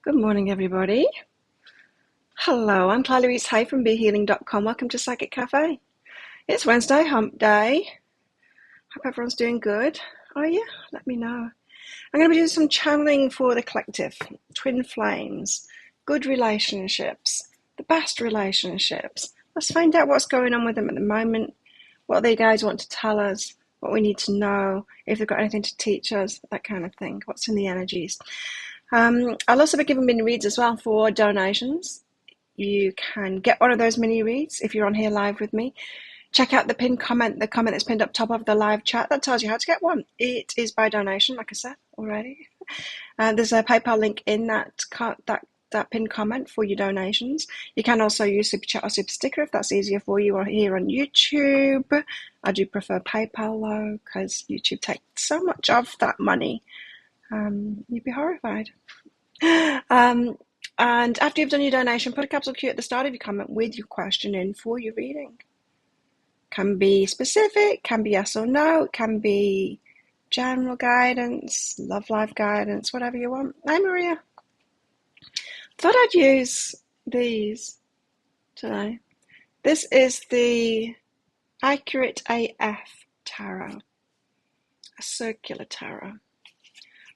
Good morning, everybody. Hello, I'm Claire Louise Hay from BeHealing.com. Welcome to Psychic Cafe. It's Wednesday, hump day. Hope everyone's doing good. Are you? Let me know. I'm going to be doing some channeling for the collective, twin flames, good relationships, the best relationships. Let's find out what's going on with them at the moment, what they guys want to tell us, what we need to know, if they've got anything to teach us, that kind of thing, what's in the energies. I'll also be giving mini reads as well for donations. You can get one of those mini reads if you're on here live with me. Check out the pinned comment, the comment that's pinned up top of the live chat. That tells you how to get one. It is by donation, like I said already. There's a PayPal link in that pinned comment for your donations. You can also use Super Chat or Super Sticker if that's easier for you, or here on YouTube. I do prefer PayPal though, because YouTube takes so much of that money. You'd be horrified. And after you've done your donation, put a capital Q at the start of your comment with your question in for your reading. Can be specific, can be yes or no, can be general guidance, love life guidance, whatever you want. Hi, Maria. Thought I'd use these today. This is the Accurate AF Tarot, a circular tarot.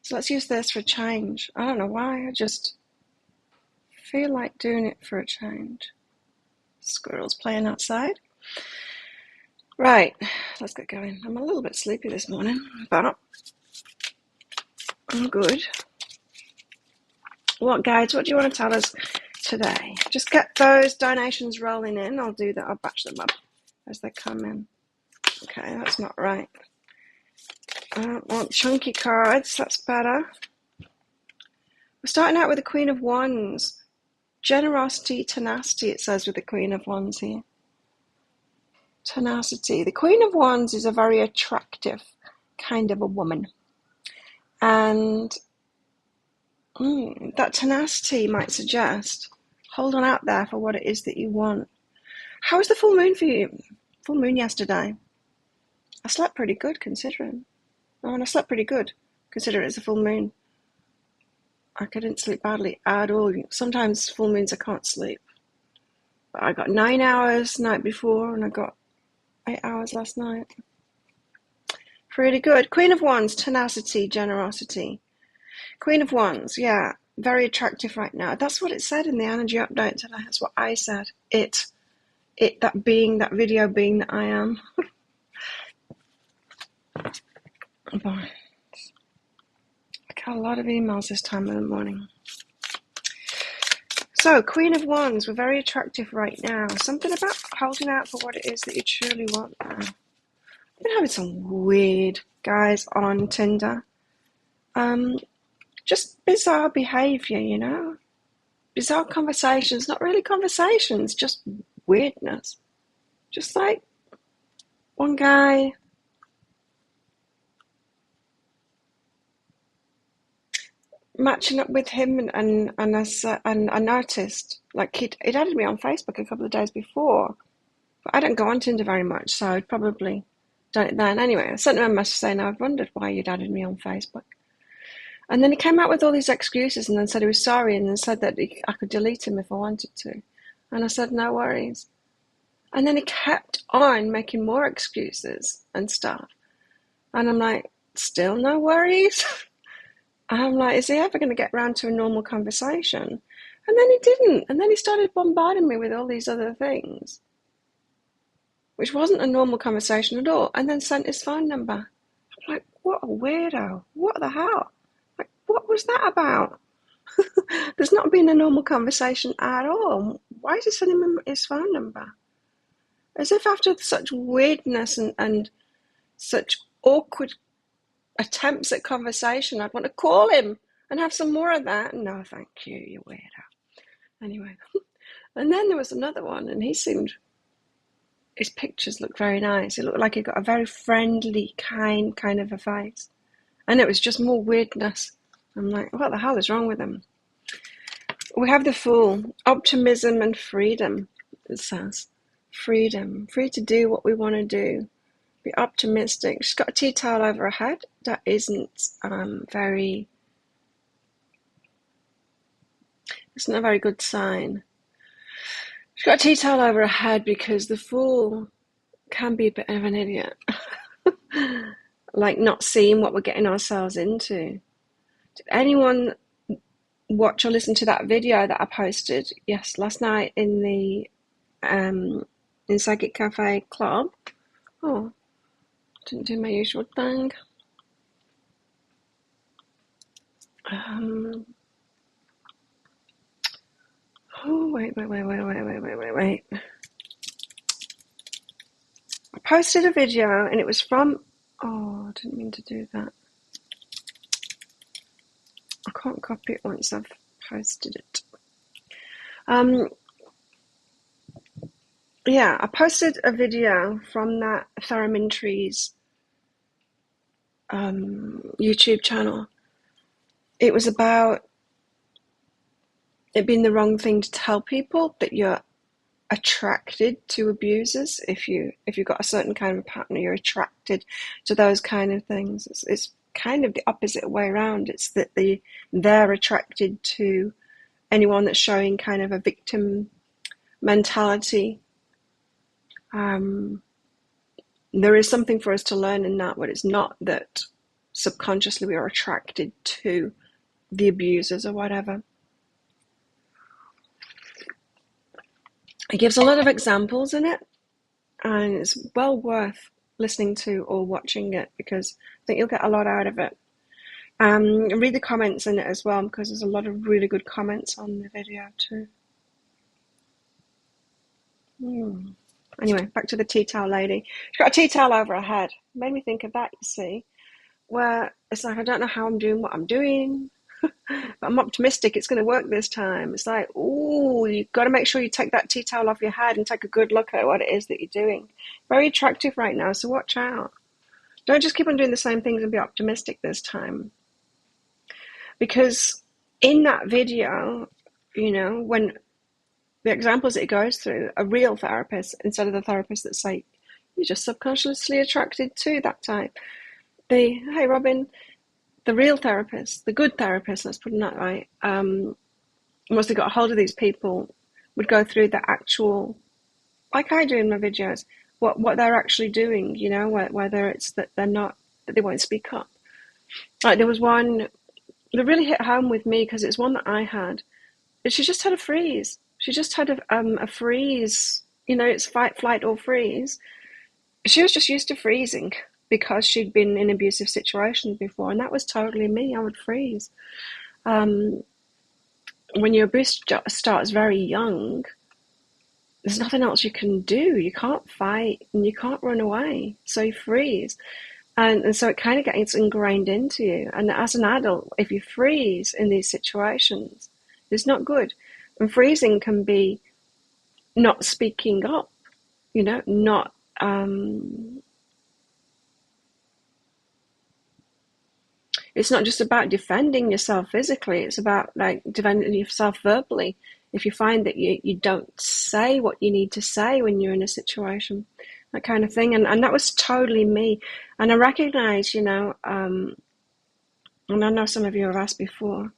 So let's use this for a change. I don't know why, I just feel like doing it for a change. Squirrels playing outside. Right, let's get going. I'm a little bit sleepy this morning, but I'm good. What guides, what do you want to tell us today? Just get those donations rolling in. I'll do that. I'll batch them up as they come in. Okay, that's not right. I don't want chunky cards. That's better. We're starting out with the Queen of Wands. Generosity, tenacity, it says with the Queen of Wands here. Tenacity. The Queen of Wands is a very attractive kind of a woman. And that tenacity might suggest holding out there for what it is that you want. How was the full moon for you? Full moon yesterday. I slept pretty good considering. And I slept pretty good considering it's a full moon. I couldn't sleep badly at all. Sometimes full moons I can't sleep. But I got 9 hours the night before and I got 8 hours last night. Pretty good. Queen of Wands, tenacity, generosity. Queen of Wands, yeah, very attractive right now. That's what it said in the energy update today. That's what I said. It, that being, that video being that I am. Boy. I got a lot of emails this time of the morning. So, Queen of Wands, we're very attractive right now. Something about holding out for what it is that you truly want now. I've been having some weird guys on Tinder. Just bizarre behaviour, you know? Bizarre conversations, not really conversations, just weirdness. Just like one guy... matching up with him and I noticed, like he'd added me on Facebook a couple of days before, but I don't go on Tinder very much, so I'd probably done it then. Anyway, I sent him a message saying I've wondered why you'd added me on Facebook. And then he came out with all these excuses and then said he was sorry and then said that I could delete him if I wanted to. And I said, no worries. And then he kept on making more excuses and stuff. And I'm like, still no worries? I'm like, is he ever going to get round to a normal conversation? And then he didn't. And then he started bombarding me with all these other things, which wasn't a normal conversation at all. And then sent his phone number. I'm like, what a weirdo. What the hell? Like, what was that about? There's not been a normal conversation at all. Why is he sending him his phone number? As if after such weirdness and such awkward attempts at conversation, I'd want to call him and have some more of that. No, thank you, you weirdo. Anyway, and then there was another one, and his pictures looked very nice. It looked like he got a very friendly, kind of a face. And it was just more weirdness. I'm like, what the hell is wrong with him? We have the Fool, optimism and freedom, it says. Freedom, free to do what we want to do. Be optimistic. She's got a tea towel over her head that isn't very It's not a very good sign. She's got a tea towel over her head because the fool can be a bit of an idiot. Like not seeing what we're getting ourselves into. Did anyone watch or listen to that video that I posted last night in the in Psychic Cafe Club? Oh, didn't do my usual thing. Oh, wait. I posted a video and it was from, oh, I didn't mean to do that. I can't copy it once I've posted it. Yeah, I posted a video from that Theremin Trees YouTube channel. It was about it being the wrong thing to tell people that you're attracted to abusers. If you've got a certain kind of pattern, you're attracted to those kind of things. It's kind of the opposite way around. It's that they're attracted to anyone that's showing kind of a victim mentality. There is something for us to learn in that, but it's not that subconsciously we are attracted to the abusers or whatever. It gives a lot of examples in it, and it's well worth listening to or watching it because I think you'll get a lot out of it. Read the comments in it as well because there's a lot of really good comments on the video too. Anyway, back to the tea towel lady. She's got a tea towel over her head. Made me think of that, you see, where it's like, I don't know how I'm doing what I'm doing, but I'm optimistic it's going to work this time. It's like, ooh, you've got to make sure you take that tea towel off your head and take a good look at what it is that you're doing. Very attractive right now, so watch out. Don't just keep on doing the same things and be optimistic this time. Because in that video, when the examples that it goes through, a real therapist, instead of the therapist that's like, you're just subconsciously attracted to that type. Hey, Robin, the real therapist, the good therapist, let's put it that way, once they got a hold of these people, would go through the actual, like I do in my videos, what they're actually doing, whether it's that that they won't speak up. Like there was one that really hit home with me because it's one that I had. She just had a freeze. She just had a freeze. It's fight, flight, or freeze. She was just used to freezing because she'd been in abusive situations before, and that was totally me. I would freeze. When your abuse starts very young, there's nothing else you can do. You can't fight and you can't run away, so you freeze. And so it kind of gets ingrained into you. And as an adult, if you freeze in these situations, it's not good. And freezing can be not speaking up, not it's not just about defending yourself physically, it's about like defending yourself verbally. If you find that you don't say what you need to say when you're in a situation, that kind of thing. And that was totally me. And I recognize, and I know some of you have asked before,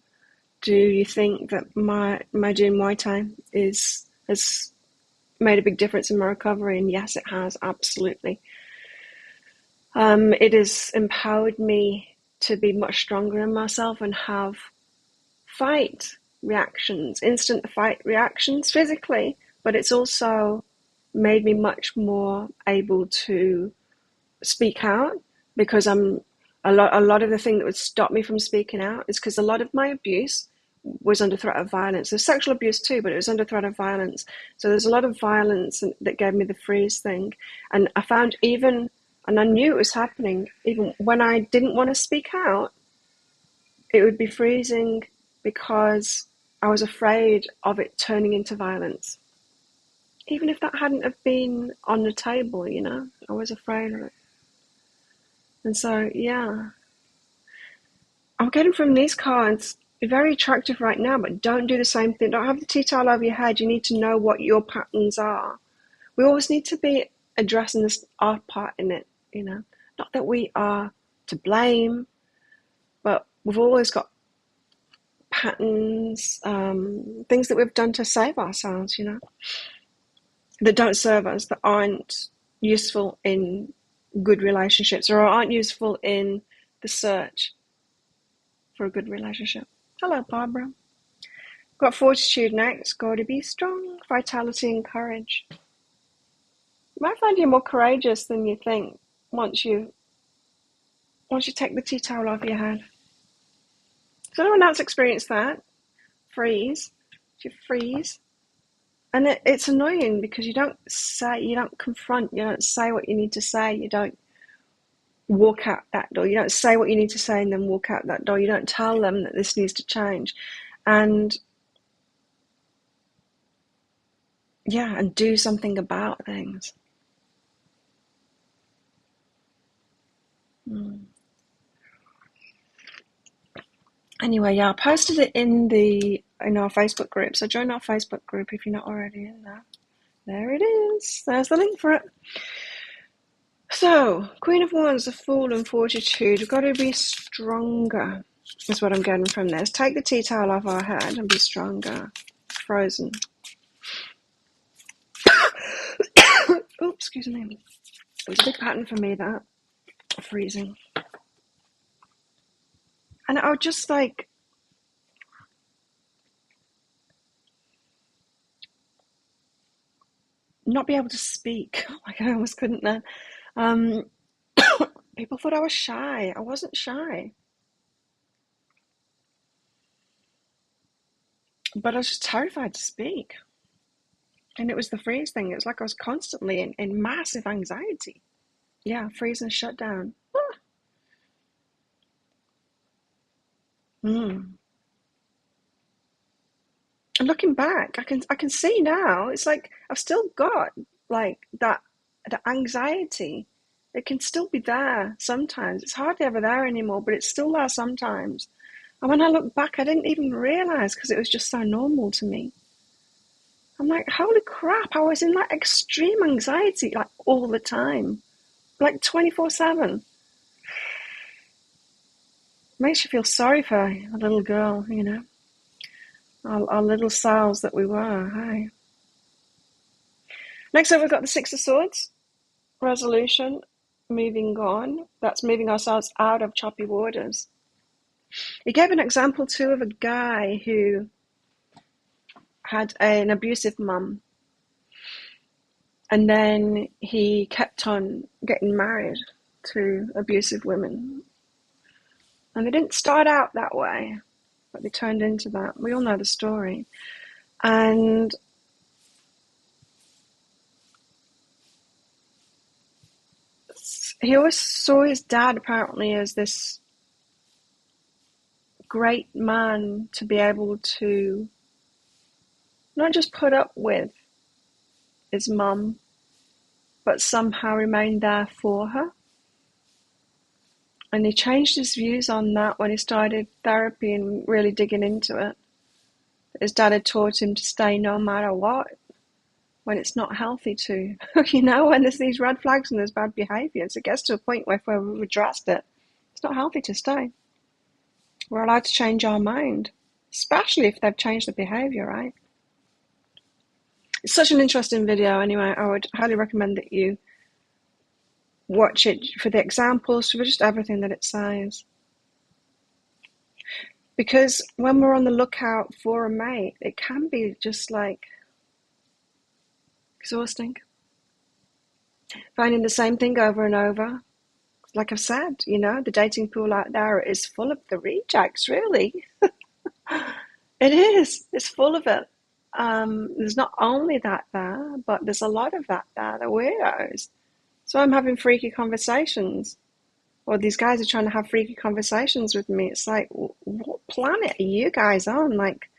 do you think that my doing Muay Thai has made a big difference in my recovery? And yes, it has, absolutely. It has empowered me to be much stronger in myself and have fight reactions, instant fight reactions physically, but it's also made me much more able to speak out because a lot of the thing that would stop me from speaking out is because a lot of my abuse was under threat of violence. There's sexual abuse too, but it was under threat of violence. So there's a lot of violence that gave me the freeze thing. And I found and I knew it was happening, even when I didn't want to speak out, it would be freezing because I was afraid of it turning into violence. Even if that hadn't have been on the table, I was afraid of it. And so, yeah. I'm getting from these cards, very attractive right now, but don't do the same thing. Don't have the tea towel over your head. You need to know what your patterns are. We always need to be addressing our part in it, Not that we are to blame, but we've always got patterns, things that we've done to save ourselves, that don't serve us, that aren't useful in good relationships or aren't useful in the search for a good relationship. Hello, Barbara. Got fortitude next. Got to be strong, vitality and courage. You might find you're more courageous than you think once you take the tea towel off your head. Does anyone else experience that? Freeze. You freeze. And it's annoying because you don't confront, you don't say what you need to say, you don't walk out that door, you don't say what you need to say and then walk out that door, you don't tell them that this needs to change. And do something about things. Anyway, I posted it in our Facebook group, so join our Facebook group if you're not already in there. There it is. There's the link for it. So, Queen of Wands, the Fool and Fortitude. We've got to be stronger. That's what I'm getting from this. Take the tea towel off our head and be stronger. Frozen. Oops, excuse me. It was a big pattern for me, that. Freezing. And I would just not be able to speak. Like I almost couldn't then. People thought I was shy. I wasn't shy. But I was just terrified to speak. And it was the freeze thing. It was like I was constantly in massive anxiety. Yeah, freeze and shut down. And looking back, I can see now, it's like I've still got like the anxiety. It can still be there sometimes. It's hardly ever there anymore, but it's still there sometimes. And when I look back, I didn't even realize because it was just so normal to me. I'm like, holy crap, I was in like extreme anxiety like all the time, like 24/7. Makes you feel sorry for a little girl, our little selves that we were. Hey. Next up, we've got the Six of Swords, resolution, moving on. That's moving ourselves out of choppy waters. He gave an example too of a guy who had an abusive mum, and then he kept on getting married to abusive women. And they didn't start out that way, but they turned into that. We all know the story. And he always saw his dad apparently as this great man to be able to not just put up with his mum, but somehow remain there for her. And he changed his views on that when he started therapy and really digging into it. His dad had taught him to stay no matter what, when it's not healthy to. When there's these red flags and there's bad behaviours, it gets to a point where we've addressed it. It's not healthy to stay. We're allowed to change our mind, especially if they've changed the behaviour, right? It's such an interesting video anyway. I would highly recommend that you watch it for the examples, for just everything that it says. Because when we're on the lookout for a mate, it can be just like exhausting. Finding the same thing over and over. Like I've said, the dating pool out there is full of the rejects, really. It is. It's full of it. There's not only that there, but there's a lot of that there, the weirdos. So I'm having freaky conversations, or these guys are trying to have freaky conversations with me. It's like, what planet are you guys on? Like,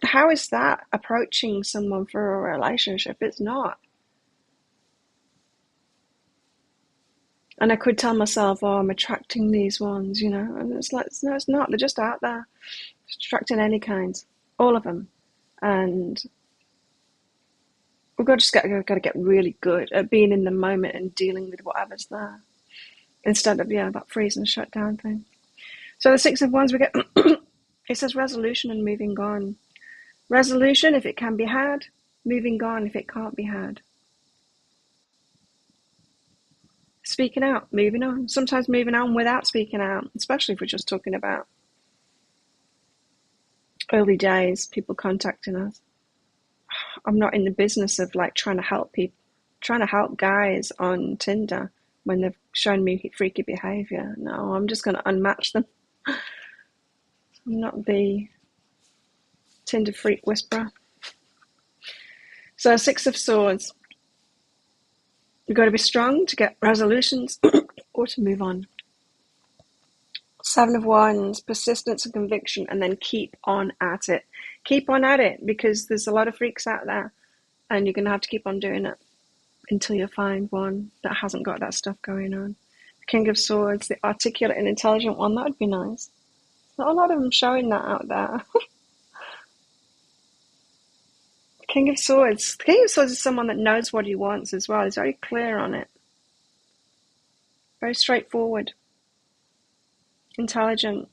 how is that approaching someone for a relationship? It's not. And I could tell myself, oh, I'm attracting these ones, and it's like, no, it's not. They're just out there, just attracting any kind, all of them. And we've got to get really good at being in the moment and dealing with whatever's there, instead of that freeze and shut down thing. So the Six of Wands, we get it says resolution and moving on. Resolution if it can be had. Moving on if it can't be had. Speaking out, moving on. Sometimes moving on without speaking out, especially if we're just talking about early days, people contacting us. I'm not in the business of like trying to help guys on Tinder when they've shown me freaky behavior. No, I'm just going to unmatch them. I'm not the Tinder freak whisperer. So 6 of Swords. You've got to be strong to get resolutions or to move on. 7 of Wands, persistence and conviction, and then keep on at it. Keep on at it, because there's a lot of freaks out there, and you're going to have to keep on doing it until you find one that hasn't got that stuff going on. The King of Swords, the articulate and intelligent one, that would be nice. Not a lot of them showing that out there. King of Swords. The King of Swords is someone that knows what he wants as well. He's very clear on it. Very straightforward. Intelligent.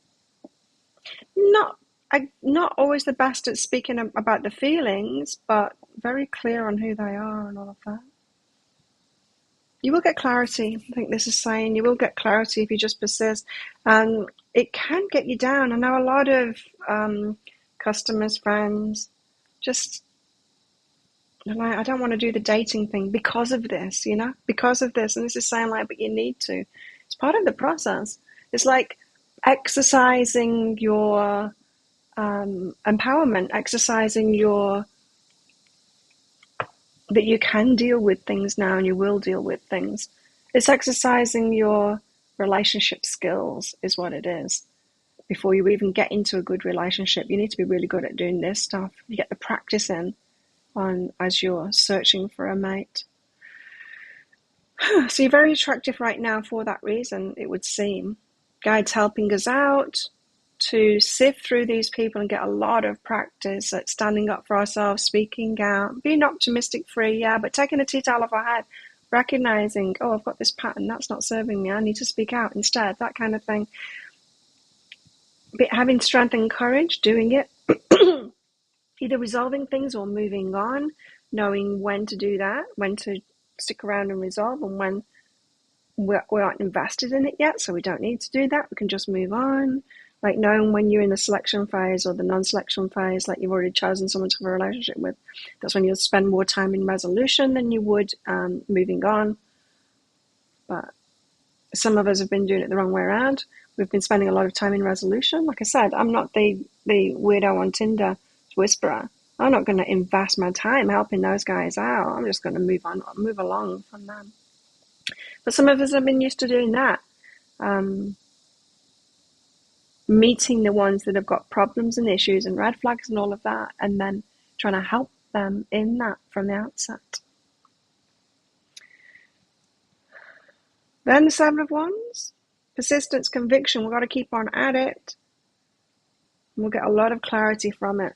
Not always the best at speaking about the feelings, but very clear on who they are and all of that. You will get clarity. I think this is saying you will get clarity if you just persist. And it can get you down. I know a lot of customers, friends, just like, I don't want to do the dating thing because of this, because of this. And this is saying like, but you need to. It's part of the process. It's like exercising your empowerment, exercising that you can deal with things now and you will deal with things. It's exercising your relationship skills is what it is. Before you even get into a good relationship, you need to be really good at doing this stuff. You get the practice in as you're searching for a mate. So you're very attractive right now for that reason, it would seem. Guides helping us out to sift through these people and get a lot of practice at standing up for ourselves, speaking out, being optimistic free, yeah, but taking a tea towel off our head, recognizing, oh, I've got this pattern, that's not serving me, I need to speak out instead, that kind of thing. But having strength and courage, doing it, either resolving things or moving on, knowing when to do that, when to stick around and resolve, and when we aren't invested in it yet, so we don't need to do that, we can just move on. Like knowing when you're in the selection phase or the non-selection phase, like you've already chosen someone to have a relationship with, that's when you'll spend more time in resolution than you would moving on. But some of us have been doing it the wrong way around. We've been spending a lot of time in resolution. Like I said, I'm not the weirdo on Tinder whisperer. I'm not going to invest my time helping those guys out. I'm just going to move along from them. But some of us have been used to doing that. Meeting the ones that have got problems and issues and red flags and all of that, and then trying to help them in that from the outset. Then the 7 of Wands, persistence, conviction. We've got to keep on at it. And we'll get a lot of clarity from it.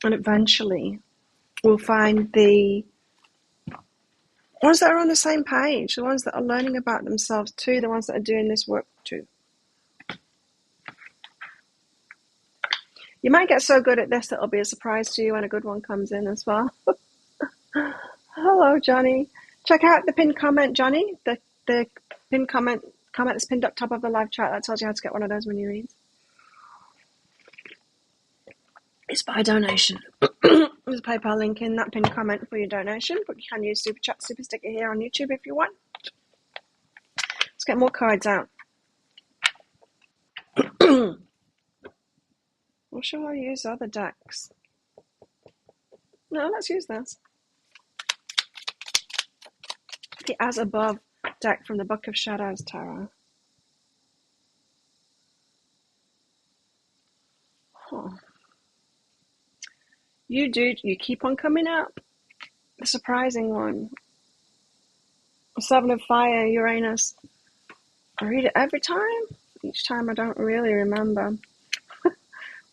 And eventually we'll find the ones that are on the same page, the ones that are learning about themselves too, the ones that are doing this work too. You might get so good at this that it'll be a surprise to you when a good one comes in as well. Hello, Johnny. Check out the pinned comment, Johnny. The pinned comment that's pinned up top of the live chat. That tells you how to get one of those mini reads. It's by donation. There's a PayPal link in that pinned comment for your donation, but you can use Super Chat, Super Sticker here on YouTube if you want. Let's get more cards out. Or shall I use other decks? No, let's use this. The As Above deck from the Book of Shadows Tarot. Huh. You keep on coming up. The surprising one. 7 of Fire, Uranus. I read it every time. Each time I don't really remember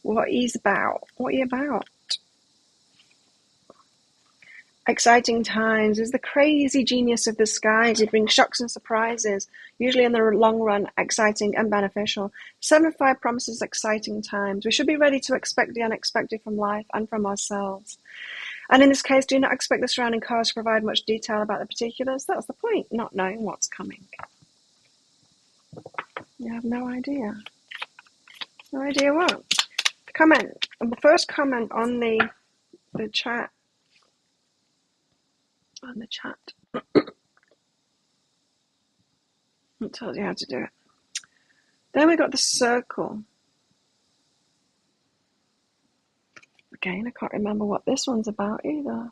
what he's about. What are you about? Exciting times is the crazy genius of the skies. It brings shocks and surprises, usually in the long run, exciting and beneficial. 7 of 5 promises exciting times. We should be ready to expect the unexpected from life and from ourselves. And in this case, do not expect the surrounding cards to provide much detail about the particulars. That's the point, not knowing what's coming. You have no idea. No idea what. The first comment on the chat. On the chat. It tells you how to do it. Then we got the circle. Again, I can't remember what this one's about either.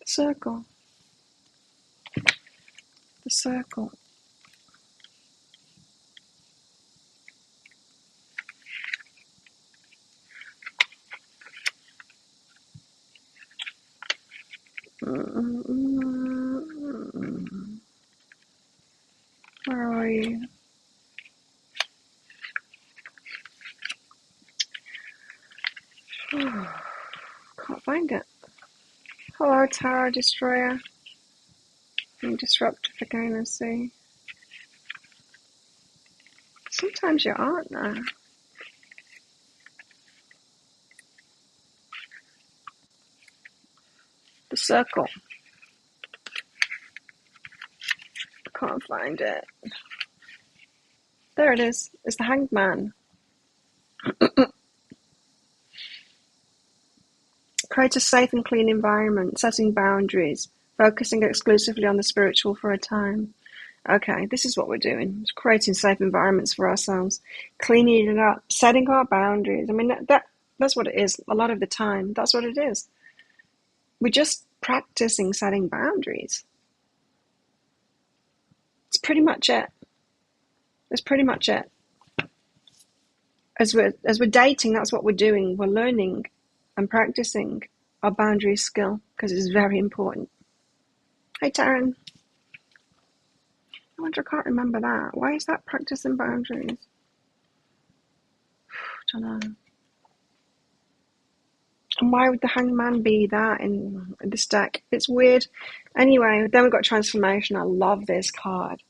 The circle. The circle. Where are you? Can't find it. Hello, Tower Destroyer. And Disruptive again, I see. Sometimes you aren't there. The circle. Can't find it. There it is. It's the Hanged Man. Create a safe and clean environment, setting boundaries, focusing exclusively on the spiritual for a time. Okay, this is what we're doing. It's creating safe environments for ourselves, cleaning it up, setting our boundaries. I mean, that's what it is a lot of the time. That's what it is. We're just practicing setting boundaries. It's pretty much it. It's pretty much it. As we're dating, that's what we're doing. We're learning and practicing our boundary skill because it's very important. Hey, Taryn. I wonder, I can't remember that. Why is that practicing boundaries? I don't know. And why would the Hangman be that in this deck? It's weird. Anyway, then we've got Transformation. I love this card.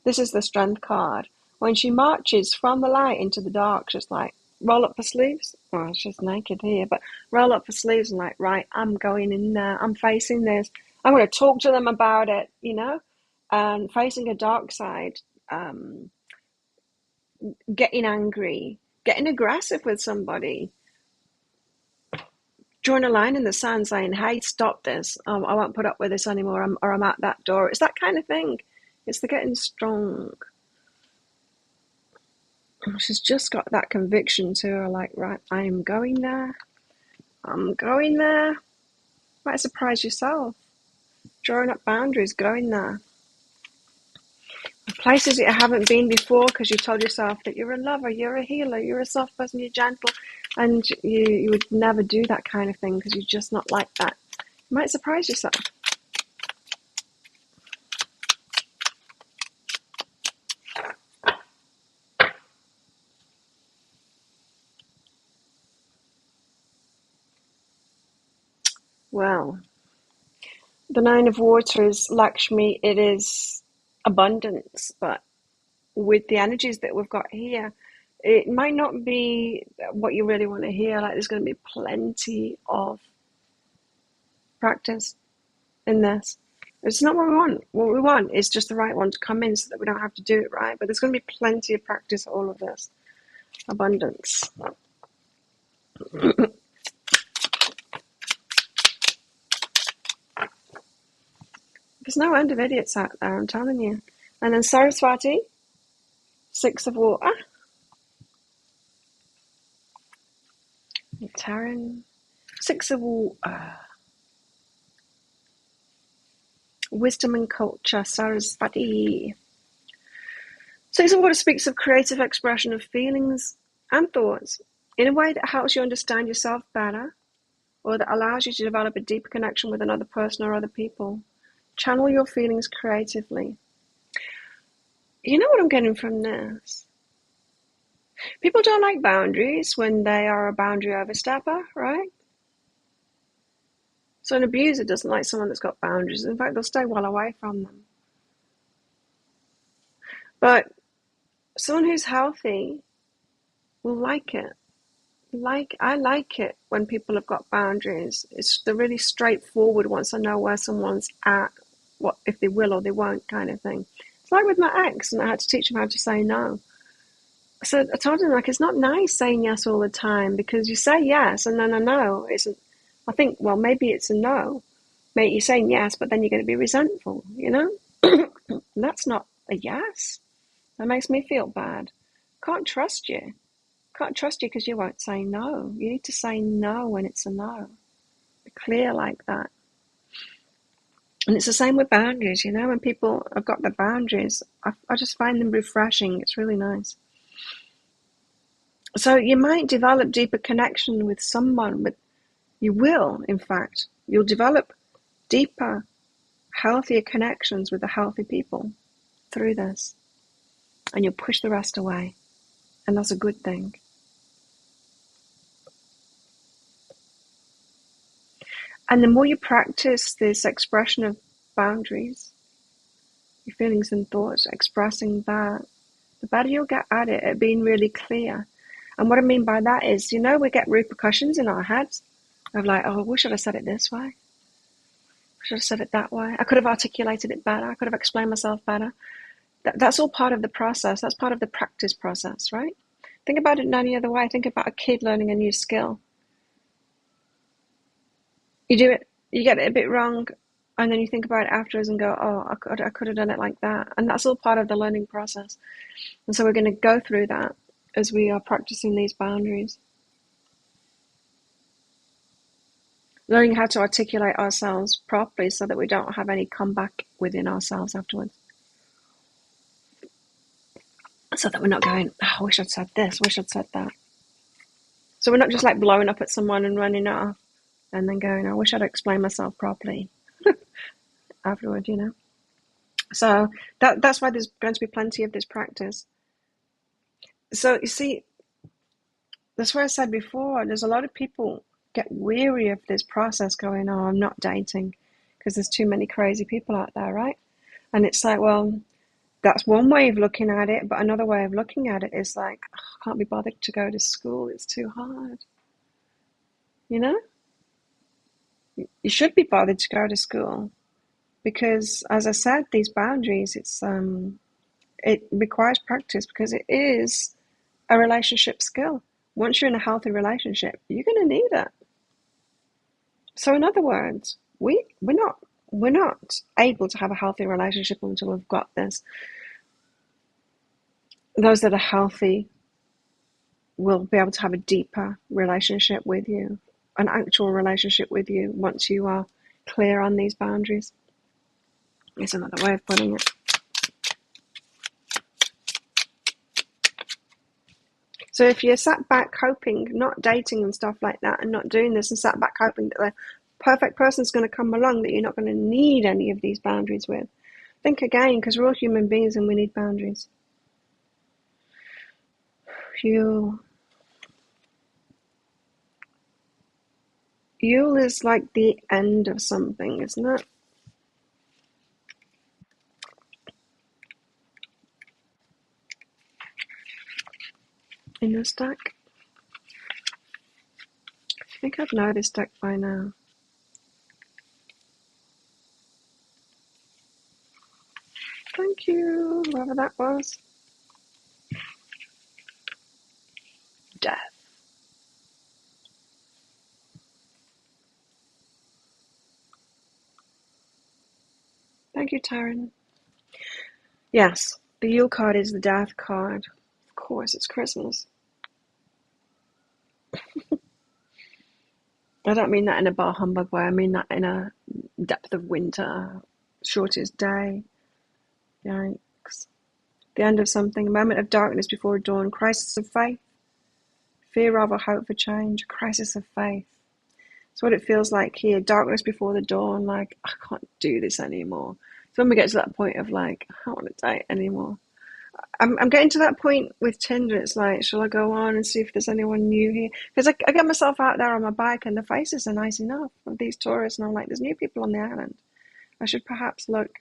This is the Strength card. When she marches from the light into the dark, just like, roll up her sleeves. Well, it's just naked here, but roll up her sleeves and like, right, I'm going in there. I'm facing this. I'm going to talk to them about it, you know? And facing a dark side, getting angry, getting aggressive with somebody, drawing a line in the sand saying, hey, stop this. I won't put up with this anymore, or I'm at that door. It's that kind of thing. It's the getting strong. She's just got that conviction to her, like, right, I am going there. I'm going there. Might surprise yourself. Drawing up boundaries, going there. Places that you haven't been before because you told yourself that you're a lover, you're a healer, you're a soft person, you're gentle, and you would never do that kind of thing because you're just not like that. You might surprise yourself. Well, the Nine of Waters, Lakshmi, it is abundance, but with the energies that we've got here, it might not be what you really want to hear. Like, there's going to be plenty of practice in this. It's not what we want. What we want is just the right one to come in so that we don't have to do it right. But there's going to be plenty of practice, all of this. Abundance. There's no end of idiots out there, I'm telling you. And then Saraswati, 6 of Water. Taryn, 6 of Water. Wisdom and Culture, Saraswati. 6 of Water speaks of creative expression of feelings and thoughts in a way that helps you understand yourself better, or that allows you to develop a deeper connection with another person or other people. Channel your feelings creatively. You know what I'm getting from this? People don't like boundaries when they are a boundary overstepper, right? So an abuser doesn't like someone that's got boundaries. In fact, they'll stay well away from them. But someone who's healthy will like it. I like it when people have got boundaries. They're really straightforward once I know where someone's at, what if they will or they won't kind of thing. It's like with my ex, and I had to teach him how to say no. So I told him, like, it's not nice saying yes all the time, because you say yes and then a no isn't. I think, well, maybe it's a no. Maybe you're saying yes, but then you're going to be resentful, you know? And that's not a yes. That makes me feel bad. Can't trust you. Can't trust you because you won't say no. You need to say no when it's a no. Be clear like that. And it's the same with boundaries, you know? When people have got their boundaries, I just find them refreshing. It's really nice. So you might develop deeper connection with someone, but you will, in fact. You'll develop deeper, healthier connections with the healthy people through this. And you'll push the rest away. And that's a good thing. And the more you practice this expression of boundaries, your feelings and thoughts, expressing that, the better you'll get at it, at being really clear. And what I mean by that is, you know, we get repercussions in our heads of like, oh, we should have said it this way. I should have said it that way. I could have articulated it better. I could have explained myself better. That's all part of the process. That's part of the practice process, right? Think about it in any other way. Think about a kid learning a new skill. You do it, you get it a bit wrong, and then you think about it afterwards and go, oh, I could have done it like that. And that's all part of the learning process. And so we're going to go through that as we are practicing these boundaries. Learning how to articulate ourselves properly so that we don't have any comeback within ourselves afterwards. So that we're not going, oh, I wish I'd said this, wish I'd said that. So we're not just like blowing up at someone and running off and then going, I wish I'd explained myself properly afterward, you know. So that's why there's going to be plenty of this practice. So you see, that's what I said before. There's a lot of people get weary of this process going, oh, I'm not dating because there's too many crazy people out there, right? And it's like, well, that's one way of looking at it, but another way of looking at it is like, oh, I can't be bothered to go to school. It's too hard. You know? You should be bothered to go to school because, as I said, these boundaries, it requires practice because it is a relationship skill. Once you're in a healthy relationship, you're going to need it. So in other words, we're not able to have a healthy relationship until we've got this. Those that are healthy will be able to have a deeper relationship with you, an actual relationship with you once you are clear on these boundaries. It's another way of putting it. So if you're sat back hoping, not dating and stuff like that, and not doing this, and sat back hoping that the perfect person's going to come along that you're not going to need any of these boundaries with, think again, because we're all human beings and we need boundaries. Yule is like the end of something, isn't it? In this deck? I think I'd know this deck by now. Thank you, whoever that was. Death. Thank you, Taryn. Yes, the Yule card is the Death card. Of course, it's Christmas. I don't mean that in a bar humbug way. I mean that in a depth of winter, shortest day. Yikes. The end of something, a moment of darkness before dawn, crisis of faith, fear of or hope for change, crisis of faith. It's what it feels like here, darkness before the dawn, like, I can't do this anymore. So when we get to that point of like, I don't want to date anymore. I'm getting to that point with Tinder. It's like, shall I go on and see if there's anyone new here? Because I get myself out there on my bike and the faces are nice enough of these tourists, and I'm like, there's new people on the island. I should perhaps look.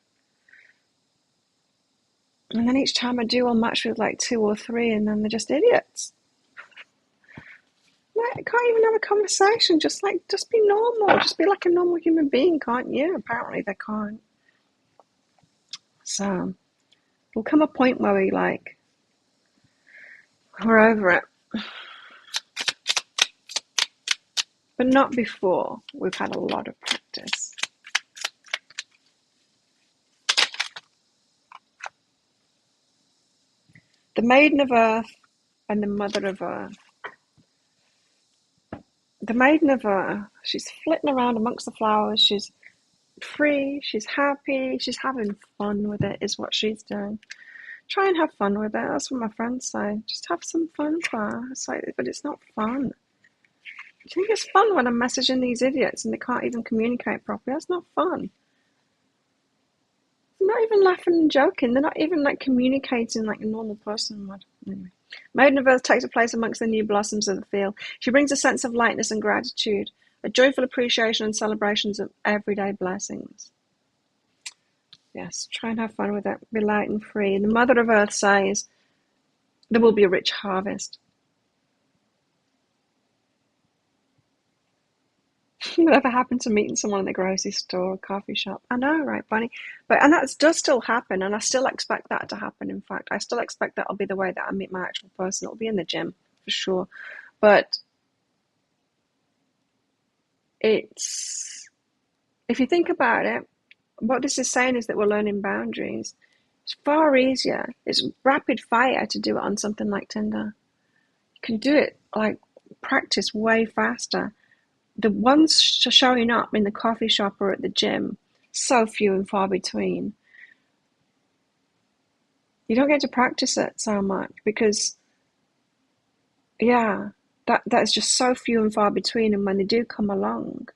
And then each time I do, I'll match with like two or three, and then they're just idiots. Like, I can't even have a conversation. Just be normal. Just be like a normal human being, can't you? Apparently they can't. So there'll come a point where we're over it. But not before we've had a lot of practice. The Maiden of Earth and the Mother of Earth. The Maiden of Earth, she's flitting around amongst the flowers. She's free, she's happy, she's having fun with it, is what she's doing. Try and have fun with it. That's what my friends say. Just have some fun, Claire. It's like, but it's not fun. Do you think it's fun when I'm messaging these idiots and they can't even communicate properly? That's not fun. They're not even laughing and joking. They're not even like communicating like a normal person would. Anyway. Maiden of Earth takes a place amongst the new blossoms of the field. She brings a sense of lightness and gratitude, a joyful appreciation and celebrations of everyday blessings. Yes, try and have fun with it. Be light and free. The Mother of Earth says there will be a rich harvest. Whatever happened to meeting someone in the grocery store or coffee shop? I know, right, Bunny? And that does still happen, and I still expect that to happen. In fact, I still expect that'll be the way that I meet my actual person. It'll be in the gym, for sure. But it's, if you think about it, what this is saying is that we're learning boundaries. It's far easier. It's rapid fire to do it on something like Tinder. You can do it, like, practice way faster. The ones showing up in the coffee shop or at the gym, so few and far between. You don't get to practice it so much because, yeah, that is just so few and far between. And when they do come along,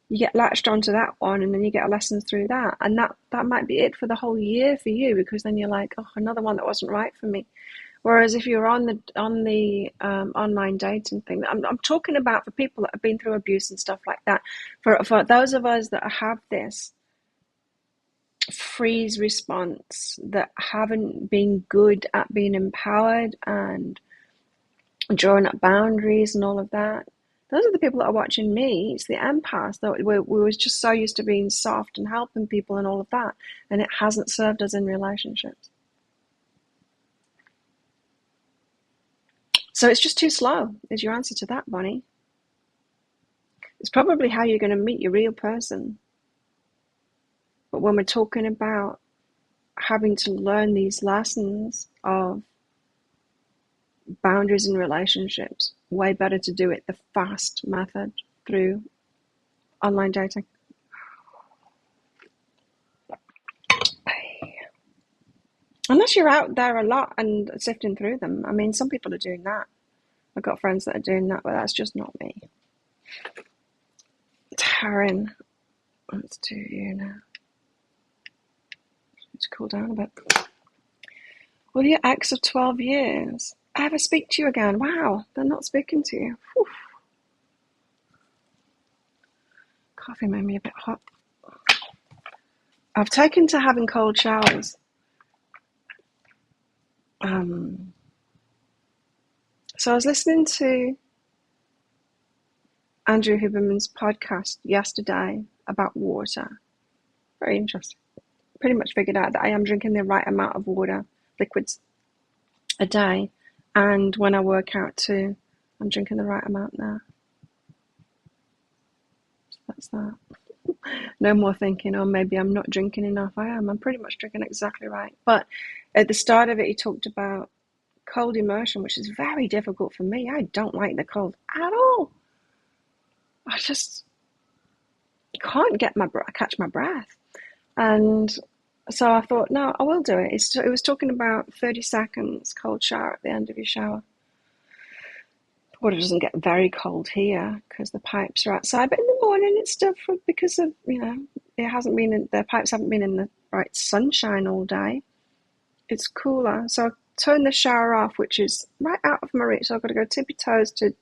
you get latched onto that one, and then you get lessons through that. And that might be it for the whole year for you, because then you're like, oh, another one that wasn't right for me. Whereas if you're on the online dating thing, I'm talking about for people that have been through abuse and stuff like that. For those of us that have this freeze response, that haven't been good at being empowered and drawing up boundaries and all of that, those are the people that are watching me. It's the empaths that we were just so used to being soft and helping people and all of that, and it hasn't served us in relationships. So it's just too slow, is your answer to that, Bonnie. It's probably how you're going to meet your real person. But when we're talking about having to learn these lessons of boundaries in relationships, way better to do it the fast method through online dating. Unless you're out there a lot and sifting through them. I mean, some people are doing that. I've got friends that are doing that, but that's just not me. Taryn, let's do you now. Let's cool down a bit. Will your ex of 12 years ever speak to you again? Wow, they're not speaking to you. Whew. Coffee made me a bit hot. I've taken to having cold showers. So I was listening to Andrew Huberman's podcast yesterday about water. Very interesting. Pretty much figured out that I am drinking the right amount of water, liquids, a day. And when I work out too, I'm drinking the right amount now. So that's that. No more thinking, oh, maybe I'm not drinking enough. I am. I'm pretty much drinking exactly right. But at the start of it, he talked about cold immersion, which is very difficult for me. I don't like the cold at all. I just can't catch my breath. And so I thought, no, I will do it. It was talking about 30 seconds cold shower at the end of your shower. The water doesn't get very cold here because the pipes are outside, but in the morning it's still because of, it hasn't been the pipes haven't been in the bright sunshine all day. It's cooler. So I turn the shower off, which is right out of my reach. So I've got to go tippy toes to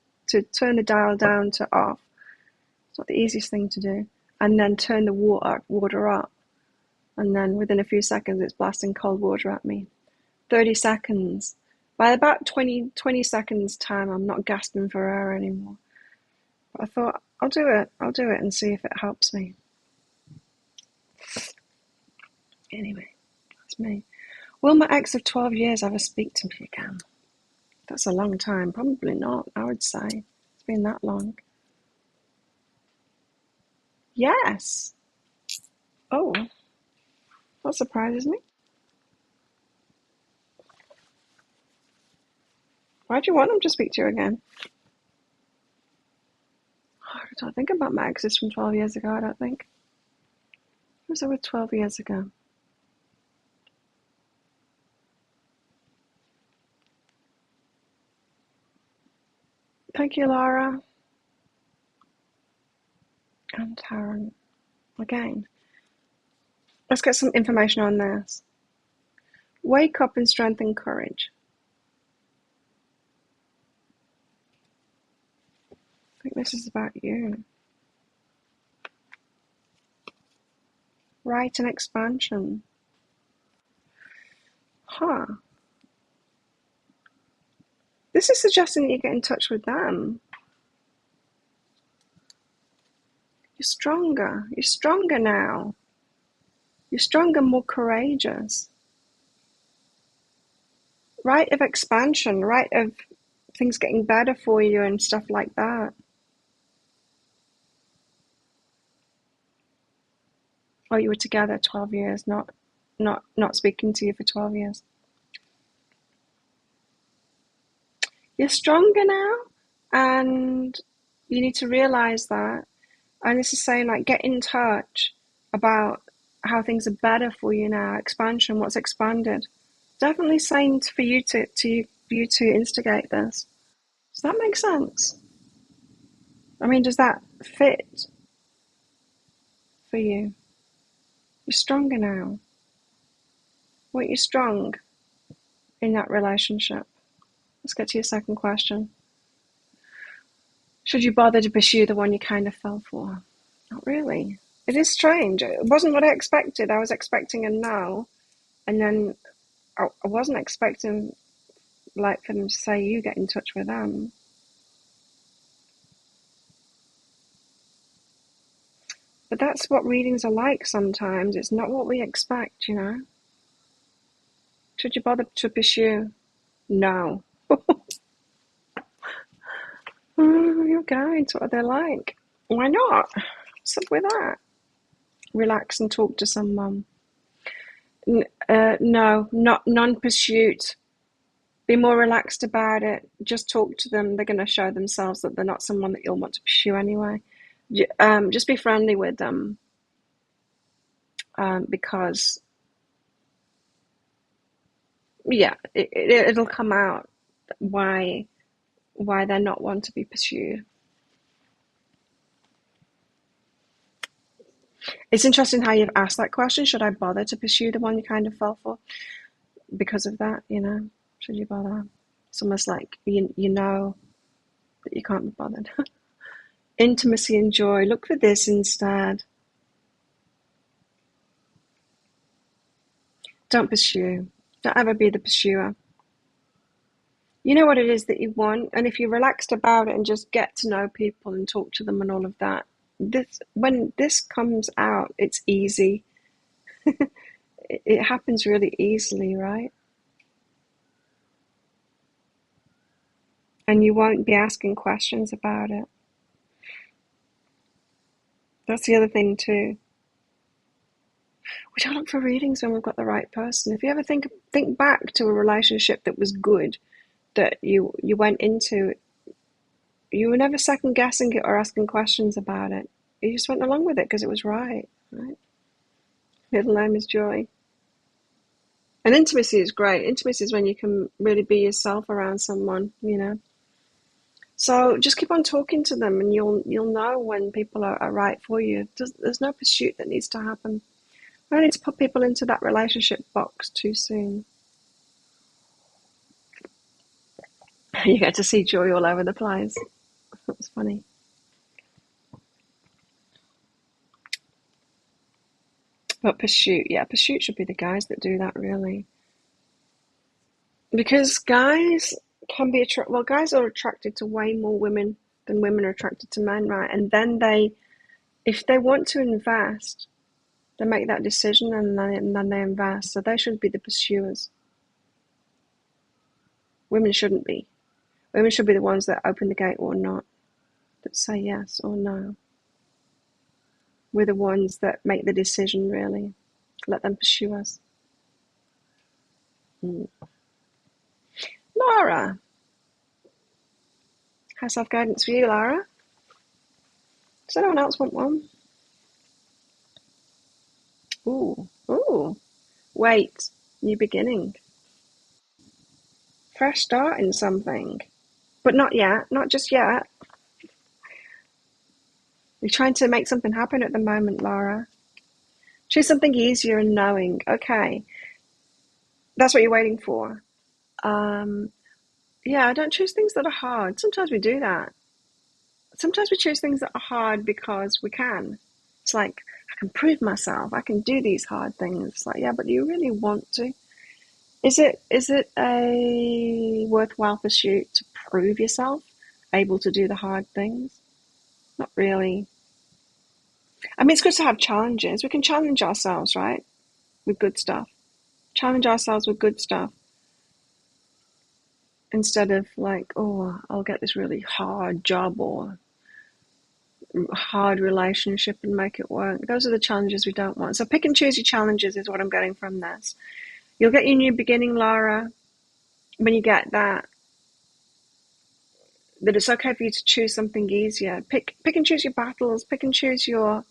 turn the dial down to off. It's not the easiest thing to do. And then turn the water up. And then within a few seconds, it's blasting cold water at me. 30 seconds. By about 20 seconds time, I'm not gasping for air anymore. But I thought, I'll do it and see if it helps me. Anyway, that's me. Will my ex of 12 years ever speak to me again? That's a long time. Probably not, I would say. It's been that long. Yes. Oh, that surprises me. Why do you want him to speak to you again? I don't think about my exes from 12 years ago, I don't think. Who was I with 12 years ago? Thank you, Laura. And Taryn. Again. Let's get some information on this. Wake up in strength and courage. I think this is about you. Right and expansion. Huh. This is suggesting that you get in touch with them. You're stronger. You're stronger now. You're stronger, more courageous. Right of expansion, right of things getting better for you and stuff like that. Oh, you were together 12 years, not speaking to you for 12 years. You're stronger now, and you need to realize that. And this is saying, like, get in touch about how things are better for you now. Expansion, what's expanded. Definitely saying for you to instigate this. Does that make sense? I mean, does that fit for you? You're stronger now. Weren't you strong in that relationship? Let's get to your second question. Should you bother to pursue the one you kind of fell for? Not really. It is strange. It wasn't what I expected. I was expecting a no, and then I wasn't expecting, like, for them to say, you get in touch with them. But that's what readings are like sometimes. It's not what we expect, you know. Should you bother to pursue? No. Your guides, what are they like? Why not? What's up with that? Relax and talk to someone. No, not non-pursuit. Be more relaxed about it. Just talk to them. They're going to show themselves that they're not someone that you'll want to pursue anyway. Just be friendly with them, because, yeah, it'll come out why they're not one to be pursued. It's interesting how you've asked that question. Should I bother to pursue the one you kind of fell for? Because of that, you know, should you bother? It's almost like you know that you can't be bothered. Intimacy and joy. Look for this instead. Don't pursue. Don't ever be the pursuer. You know what it is that you want, and if you're relaxed about it and just get to know people and talk to them and all of that, when this comes out, it's easy. It happens really easily, right? And you won't be asking questions about it. That's the other thing too. We don't look for readings when we've got the right person. If you ever think back to a relationship that was good, that you went into, you were never second guessing it or asking questions about it. You just went along with it because it was right? Middle name is Joy. And intimacy is great. Intimacy is when you can really be yourself around someone, you know. So just keep on talking to them, and you'll know when people are right for you. There's no pursuit that needs to happen. I don't need to put people into that relationship box too soon. You get to see joy all over the place. That's funny. But pursuit, yeah, pursuit should be the guys that do that, really. Because guys can be well, guys are attracted to way more women than women are attracted to men, right? And then if they want to invest, they make that decision and then they invest. So they should be the pursuers. Women shouldn't be. Women should be the ones that open the gate or not, that say yes or no. We're the ones that make the decision, really. Let them pursue us. Laura. How's self-guidance for you, Laura? Does anyone else want one? Ooh. Wait, new beginning. Fresh start in something. But not yet, not just yet. You're trying to make something happen at the moment, Laura. Choose something easier and knowing. Okay, that's what you're waiting for. Yeah, don't choose things that are hard. Sometimes we do that. Sometimes we choose things that are hard because we can. It's like, I can prove myself. I can do these hard things. It's like, yeah, but do you really want to? Is it a worthwhile pursuit to prove yourself able to do the hard things? Not really. I mean, it's good to have challenges. We can challenge ourselves, right? With good stuff. Challenge ourselves with good stuff. Instead of like, oh, I'll get this really hard job or hard relationship and make it work. Those are the challenges we don't want. So pick and choose your challenges is what I'm getting from this. You'll get your new beginning, Laura, when you get that it's okay for you to choose something easier. Pick and choose your battles. Pick and choose your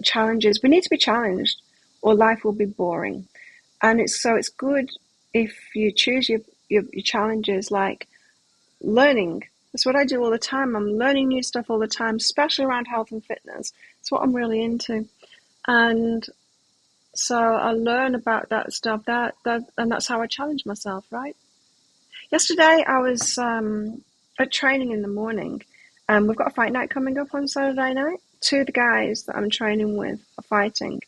challenges. We need to be challenged or life will be boring. And it's good if you choose your challenges, like learning. That's what I do all the time. I'm learning new stuff all the time, especially around health and fitness. It's what I'm really into. And so I learn about that stuff, and that's how I challenge myself, right? Yesterday I was at training in the morning, and we've got a fight night coming up on Saturday night. Two of the guys that I'm training with are fighting.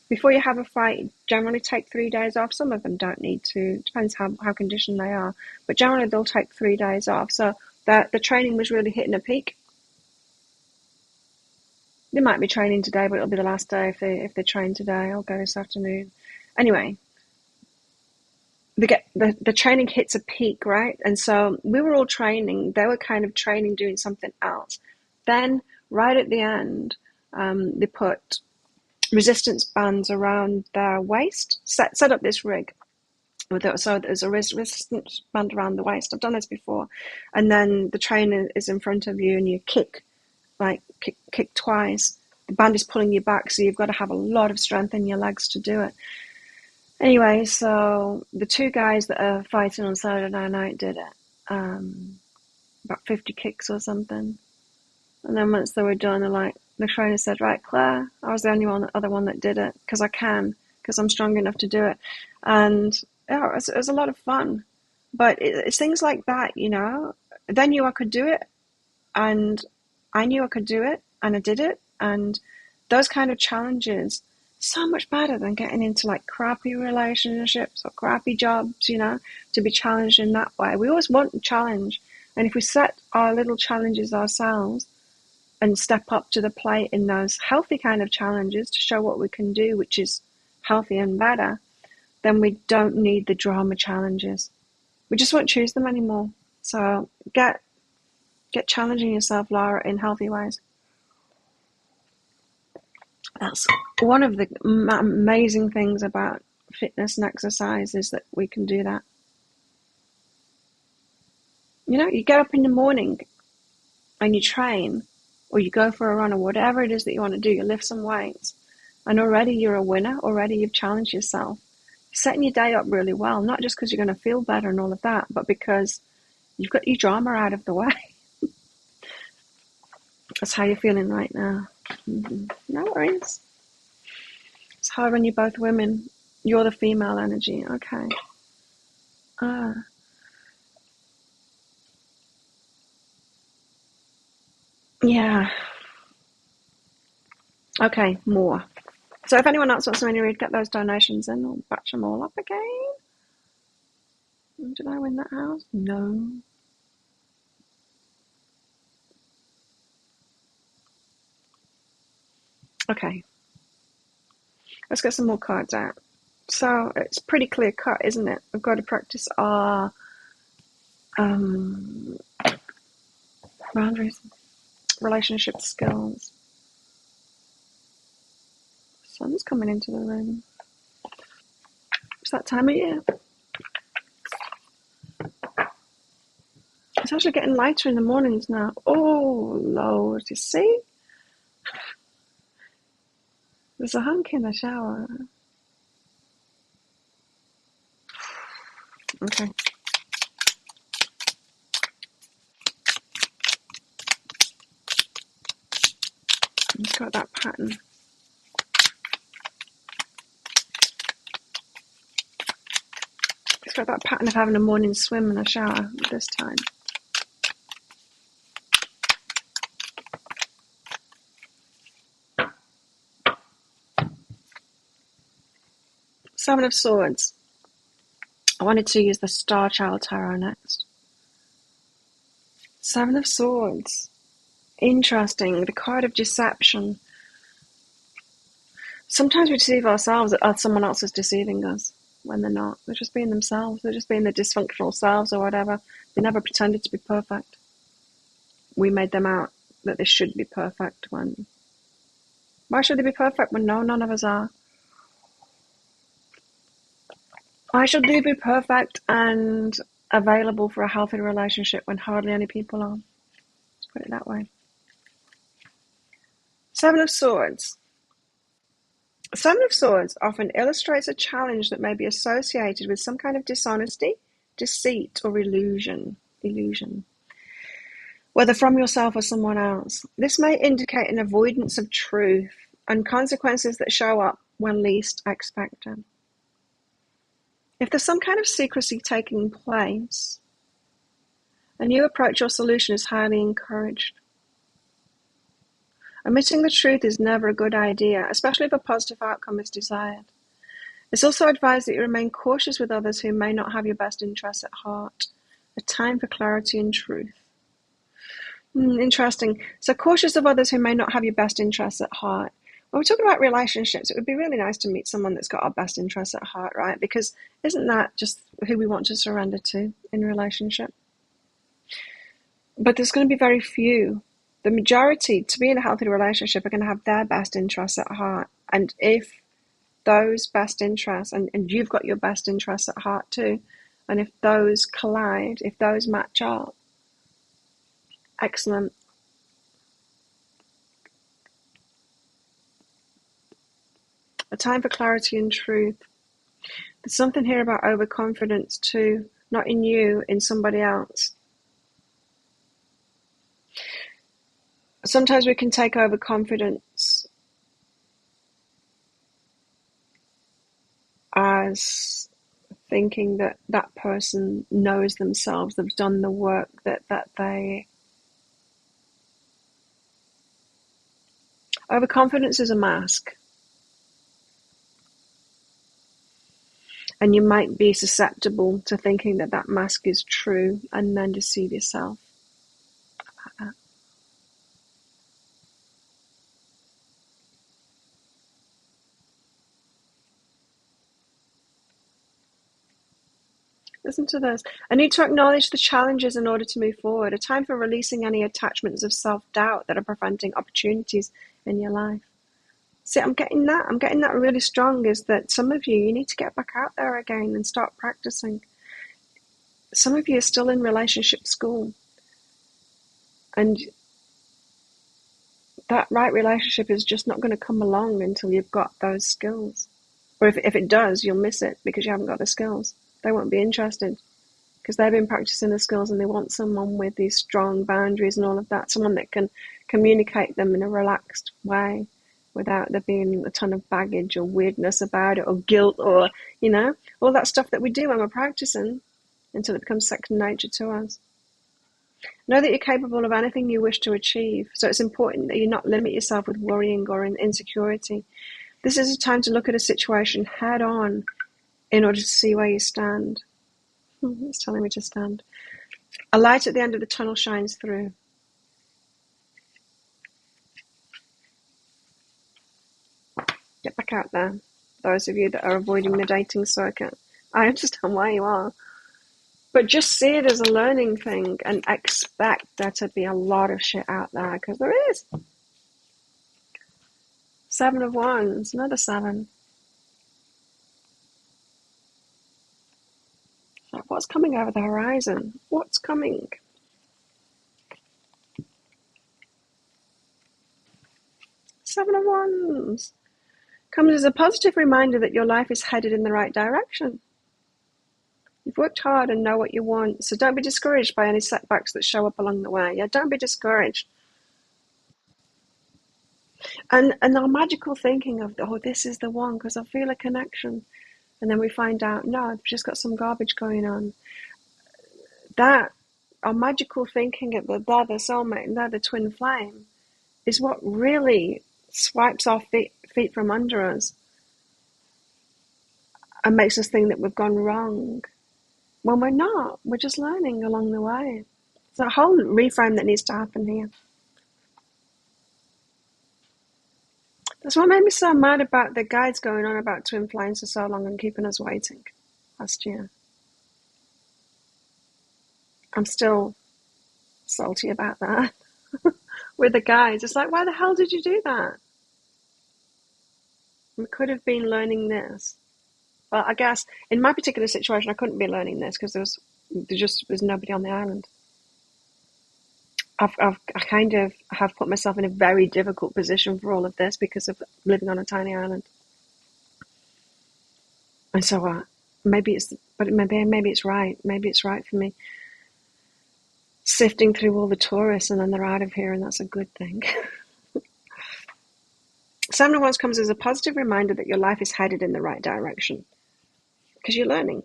Before you have a fight, generally take 3 days off. Some of them don't need to, depends how conditioned they are. But generally they'll take 3 days off. So the training was really hitting a peak. They might be training today, but it'll be the last day if they train today. I'll go this afternoon. Anyway, the training hits a peak, right? And so we were all training. They were kind of training, doing something else. Then right at the end, they put resistance bands around their waist, set up this rig. So there's a resistance band around the waist. I've done this before. And then the trainer is in front of you and you kick twice. The band is pulling you back, so you've got to have a lot of strength in your legs to do it. Anyway, so the two guys that are fighting on Saturday night did it. About 50 kicks or something. And then once they were done, the trainer said, right, Claire, I was the only other one that did it because I'm strong enough to do it. And yeah, it was a lot of fun. But it's things like that, you know. They knew I could do it, and I knew I could do it, and I did it. And those kind of challenges, so much better than getting into like crappy relationships or crappy jobs, you know, to be challenged in that way. We always want a challenge. And if we set our little challenges ourselves and step up to the plate in those healthy kind of challenges to show what we can do, which is healthy and better, then we don't need the drama challenges. We just won't choose them anymore. So get challenging yourself, Laura, in healthy ways. That's one of the amazing things about fitness and exercise is that we can do that. You know, you get up in the morning and you train, or you go for a run, or whatever it is that you want to do, you lift some weights, and already you're a winner, already you've challenged yourself. You're setting your day up really well, not just because you're going to feel better and all of that, but because you've got your drama out of the way. That's how you're feeling right now. No worries. It's hard when you're both women. You're the female energy. Okay. Yeah. Okay, more. So if anyone else wants to read, get those donations in. I'll batch them all up again. Did I win that house? No. Okay. Let's get some more cards out. So it's pretty clear cut, isn't it? We've got to practice our boundaries, relationship skills. Sun's coming into the room. It's that time of year. It's actually getting lighter in the mornings now. Oh, Lord, you see? There's a hunk in the shower. Okay. It's got that pattern. It's got that pattern of having a morning swim and a shower this time. Seven of Swords. I wanted to use the Starchild Tarot next. Seven of Swords. Interesting. The card of deception. Sometimes we deceive ourselves as someone else is deceiving us when they're not. They're just being themselves. They're just being their dysfunctional selves or whatever. They never pretended to be perfect. We made them out that they should be perfect when... Why should they be perfect when none of us are? Why should they be perfect and available for a healthy relationship when hardly any people are? Let's put it that way. Seven of Swords. Seven of Swords often illustrates a challenge that may be associated with some kind of dishonesty, deceit, or illusion, whether from yourself or someone else. This may indicate an avoidance of truth and consequences that show up when least expected. If there's some kind of secrecy taking place, a new approach or solution is highly encouraged. Omitting the truth is never a good idea, especially if a positive outcome is desired. It's also advised that you remain cautious with others who may not have your best interests at heart. A time for clarity and truth. Interesting. So cautious of others who may not have your best interests at heart. When we're talking about relationships, it would be really nice to meet someone that's got our best interests at heart, right? Because isn't that just who we want to surrender to in a relationship? But there's going to be very few. The majority, to be in a healthy relationship, are going to have their best interests at heart. And if those best interests, and you've got your best interests at heart too, and if those collide, if those match up, excellent. A time for clarity and truth. There's something here about overconfidence too, not in you, in somebody else. Sometimes we can take overconfidence as thinking that that person knows themselves, they've done the work that they... Overconfidence is a mask. And you might be susceptible to thinking that that mask is true and then deceive yourself about that. Listen to this. I need to acknowledge the challenges in order to move forward. A time for releasing any attachments of self-doubt that are preventing opportunities in your life. See, I'm getting that really strong, is that some of you need to get back out there again and start practicing. Some of you are still in relationship school. And that right relationship is just not going to come along until you've got those skills. Or if it does, you'll miss it because you haven't got the skills. They won't be interested because they've been practicing the skills and they want someone with these strong boundaries and all of that, someone that can communicate them in a relaxed way without there being a ton of baggage or weirdness about it or guilt or, all that stuff that we do when we're practicing until it becomes second nature to us. Know that you're capable of anything you wish to achieve. So it's important that you not limit yourself with worrying or insecurity. This is a time to look at a situation head on in order to see where you stand. It's telling me to stand. A light at the end of the tunnel shines through. Get back out there. Those of you that are avoiding the dating circuit, I understand why you are. But just see it as a learning thing and expect there to be a lot of shit out there, because there is. 7 of Wands, another 7. So what's coming over the horizon? What's coming? 7 of Wands comes as a positive reminder that your life is headed in the right direction. You've worked hard and know what you want, so don't be discouraged by any setbacks that show up along the way. Yeah, don't be discouraged. And our magical thinking of, oh, this is the one because I feel a connection. And then we find out, no, I've just got some garbage going on. That, our magical thinking of they're the soulmate and they're the twin flame is what really swipes our feet from under us and makes us think that we've gone wrong. When we're not, we're just learning along the way. It's a whole reframe that needs to happen here. That's what made me so mad about the guides going on about twin flames for so long and keeping us waiting last year. I'm still salty about that with the guides. It's like, why the hell did you do that? We could have been learning this. Well, I guess in my particular situation, I couldn't be learning this because there just was nobody on the island. I kind of have put myself in a very difficult position for all of this because of living on a tiny island. And so maybe it's right. Maybe it's right for me. Sifting through all the tourists and then they're out of here, and that's a good thing. 7 of Wands comes as a positive reminder that your life is headed in the right direction because you're learning.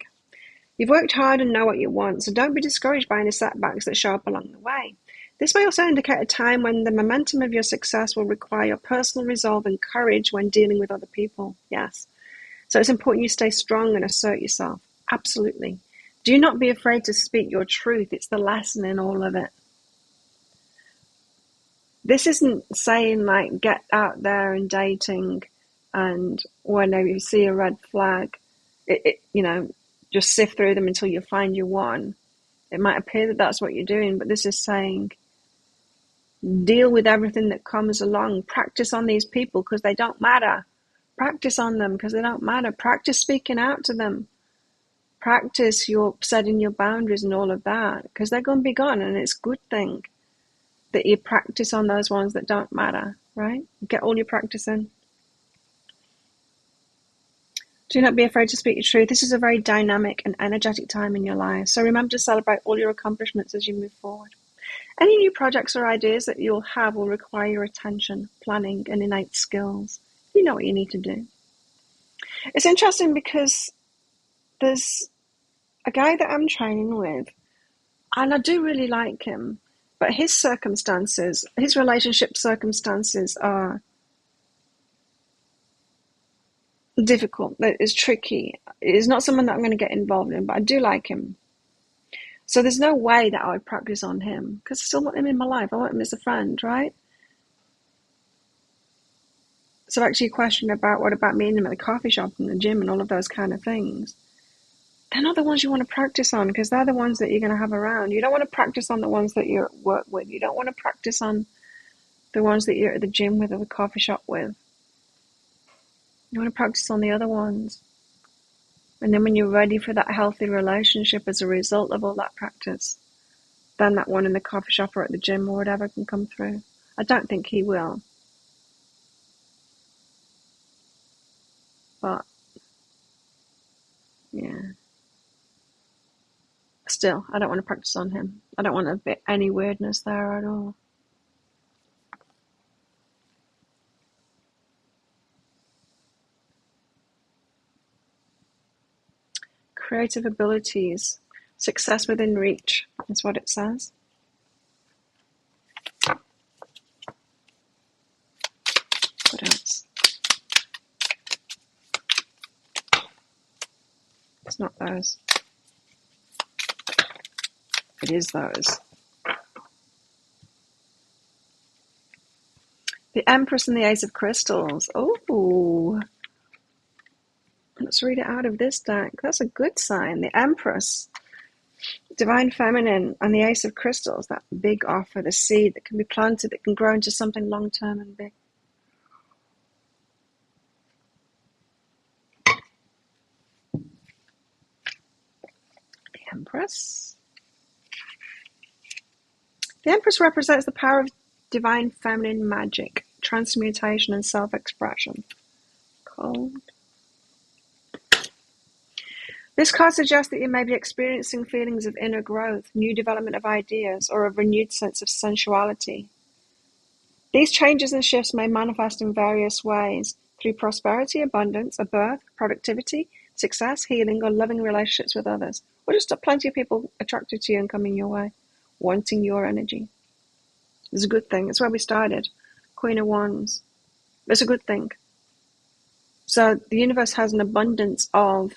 You've worked hard and know what you want, so don't be discouraged by any setbacks that show up along the way. This may also indicate a time when the momentum of your success will require your personal resolve and courage when dealing with other people. Yes. So it's important you stay strong and assert yourself. Absolutely. Do not be afraid to speak your truth. It's the lesson in all of it. This isn't saying like get out there and dating and whenever you see a red flag, just sift through them until you find your one. It might appear that that's what you're doing, but this is saying deal with everything that comes along. Practice on these people because they don't matter. Practice on them because they don't matter. Practice speaking out to them. Practice your setting your boundaries and all of that because they're going to be gone, and it's a good thing that you practice on those ones that don't matter, right? Get all your practice in. Do not be afraid to speak your truth. This is a very dynamic and energetic time in your life, so remember to celebrate all your accomplishments as you move forward. Any new projects or ideas that you'll have will require your attention, planning, and innate skills. You know what you need to do. It's interesting because there's a guy that I'm training with, and I do really like him, but his relationship circumstances are difficult. It's tricky. It's not someone that I'm going to get involved in, but I do like him. So there's no way that I would practice on him because I still want him in my life. I want him as a friend, right? So actually a question about what about meeting him at the coffee shop and the gym and all of those kind of things. They're not the ones you want to practice on because they're the ones that you're going to have around. You don't want to practice on the ones that you're at work with. You don't want to practice on the ones that you're at the gym with or the coffee shop with. You want to practice on the other ones. And then when you're ready for that healthy relationship as a result of all that practice, then that one in the coffee shop or at the gym or whatever can come through. I don't think he will. But, yeah. Still, I don't want to practice on him. I don't want to be any weirdness there at all. creative abilities, success within reach is what it says. What else? It's not those. It is those. The Empress and the Ace of Crystals. Oh, let's read it out of this deck. That's a good sign. The Empress, Divine Feminine, and the Ace of Crystals, that big offer, the seed that can be planted, that can grow into something long-term and big. The Empress. The Empress represents the power of divine feminine magic, transmutation, and self-expression. Cold. This card suggests that you may be experiencing feelings of inner growth, new development of ideas, or a renewed sense of sensuality. These changes and shifts may manifest in various ways, through prosperity, abundance, a birth, productivity, success, healing, or loving relationships with others, or just plenty of people attracted to you and coming your way, wanting your energy. It's a good thing. It's where we started. Queen of Wands. It's a good thing. So the universe has an abundance of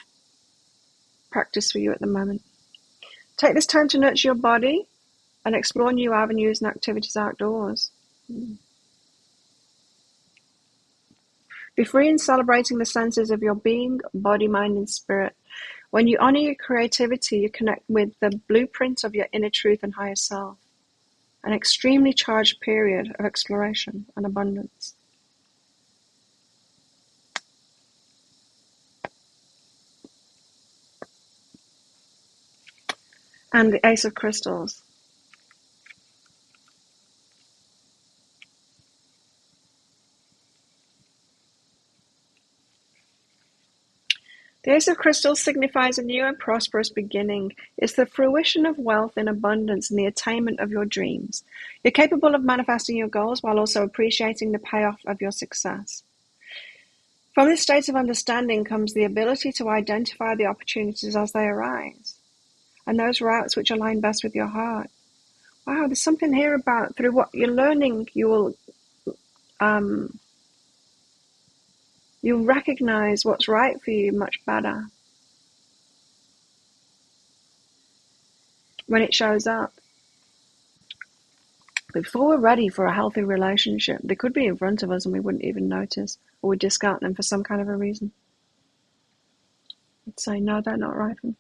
practice for you at the moment. Take this time to nurture your body and explore new avenues and activities outdoors. Be free in celebrating the senses of your being, body, mind, and spirit. When you honor your creativity, you connect with the blueprint of your inner truth and higher self. An extremely charged period of exploration and abundance. And the Ace of Crystals. The Ace of Crystals signifies a new and prosperous beginning. It's the fruition of wealth in abundance and the attainment of your dreams. You're capable of manifesting your goals while also appreciating the payoff of your success. From this state of understanding comes the ability to identify the opportunities as they arise, and those routes which align best with your heart. Wow, there's something here about through what you're learning, you'll recognize what's right for you much better when it shows up. Before we're ready for a healthy relationship, they could be in front of us and we wouldn't even notice, or we'd discount them for some kind of a reason. We'd say, no, they're not right for me.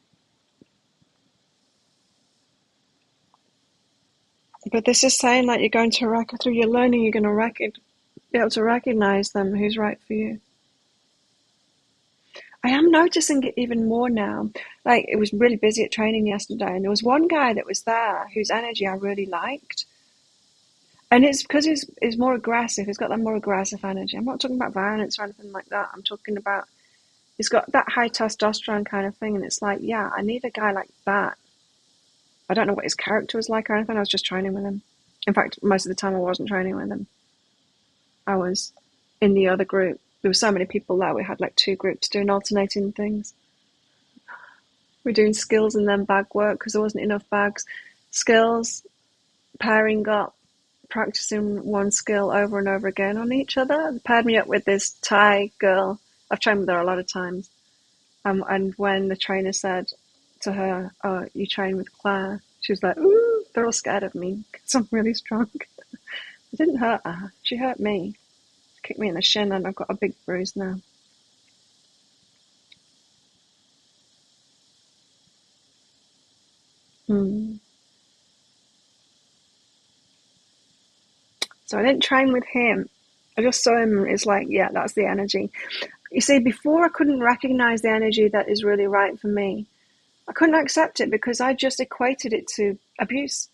But this is saying that you're going to through your learning, you're going to be able to recognize them, who's right for you. I am noticing it even more now. Like, it was really busy at training yesterday, and there was one guy that was there whose energy I really liked. And it's because he's more aggressive. He's got that more aggressive energy. I'm not talking about violence or anything like that. I'm talking about he's got that high testosterone kind of thing. And it's like, yeah, I need a guy like that. I don't know what his character was like or anything. I was just training with him. In fact, most of the time I wasn't training with him. I was in the other group. There were so many people there. We had like 2 groups doing alternating things. We're doing skills and then bag work because there wasn't enough bags. Skills, pairing up, practicing one skill over and over again on each other. Paired me up with this Thai girl. I've trained with her a lot of times. And when the trainer said to her, "Oh, you train with Claire," she was like, "Ooh, they're all scared of me because I'm really strong." It didn't hurt her. She hurt me. She kicked me in the shin and I've got a big bruise now. So I didn't train with him. I just saw him. It's like, yeah, that's the energy. You see, before I couldn't recognize the energy that is really right for me. I couldn't accept it because I just equated it to abuse.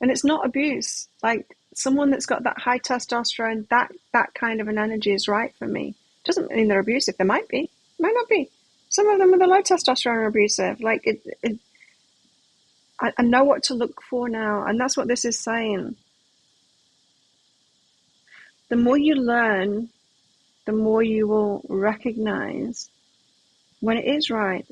And it's not abuse. Like, someone that's got that high testosterone, that kind of an energy is right for me. Doesn't mean they're abusive. They might be. Might not be. Some of them with the low testosterone are abusive. Like, I know what to look for now. And that's what this is saying. The more you learn, the more you will recognize when it is right.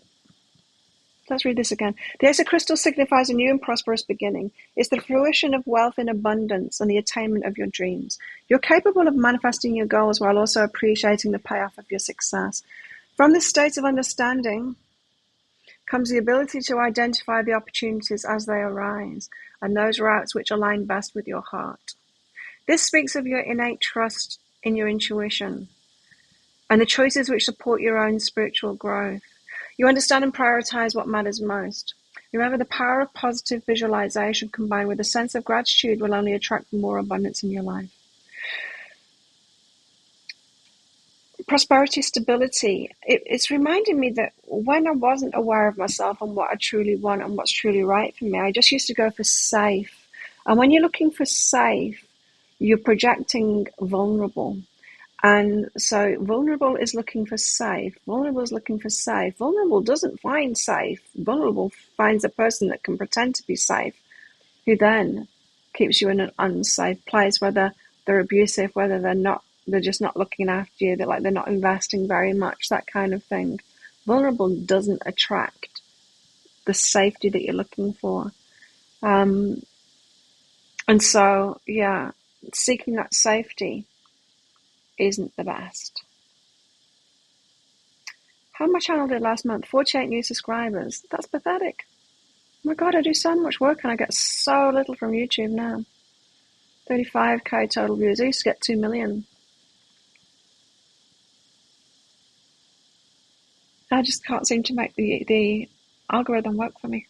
Let's read this again. The Ace of Crystals signifies a new and prosperous beginning. It's the fruition of wealth in abundance and the attainment of your dreams. You're capable of manifesting your goals while also appreciating the payoff of your success. From this state of understanding comes the ability to identify the opportunities as they arise and those routes which align best with your heart. This speaks of your innate trust in your intuition and the choices which support your own spiritual growth. You understand and prioritize what matters most. Remember, the power of positive visualization combined with a sense of gratitude will only attract more abundance in your life. Prosperity, stability. It's reminding me that when I wasn't aware of myself and what I truly want and what's truly right for me, I just used to go for safe. And when you're looking for safe, you're projecting vulnerable. And so vulnerable is looking for safe. Vulnerable is looking for safe. Vulnerable doesn't find safe. Vulnerable finds a person that can pretend to be safe, who then keeps you in an unsafe place, whether they're abusive, whether they're just not looking after you, they're not investing very much, that kind of thing. Vulnerable doesn't attract the safety that you're looking for. And so, yeah, seeking that safety isn't the best. How much channel did last month? 48 new subscribers. That's pathetic. Oh my God, I do so much work and I get so little from YouTube now. 35k total views. I used to get 2 million. I just can't seem to make the algorithm work for me.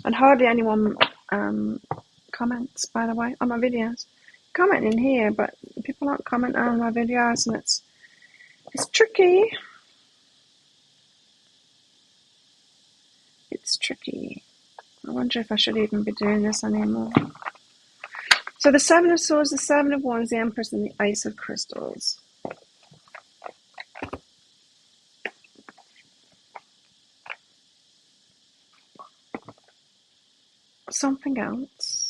And hardly anyone comments, by the way, on my videos. Comment in here, but people aren't commenting on my videos, and it's tricky. It's tricky. I wonder if I should even be doing this anymore. So the Seven of Swords, the Seven of Wands, the Empress, and the Ace of Crystals. Something else.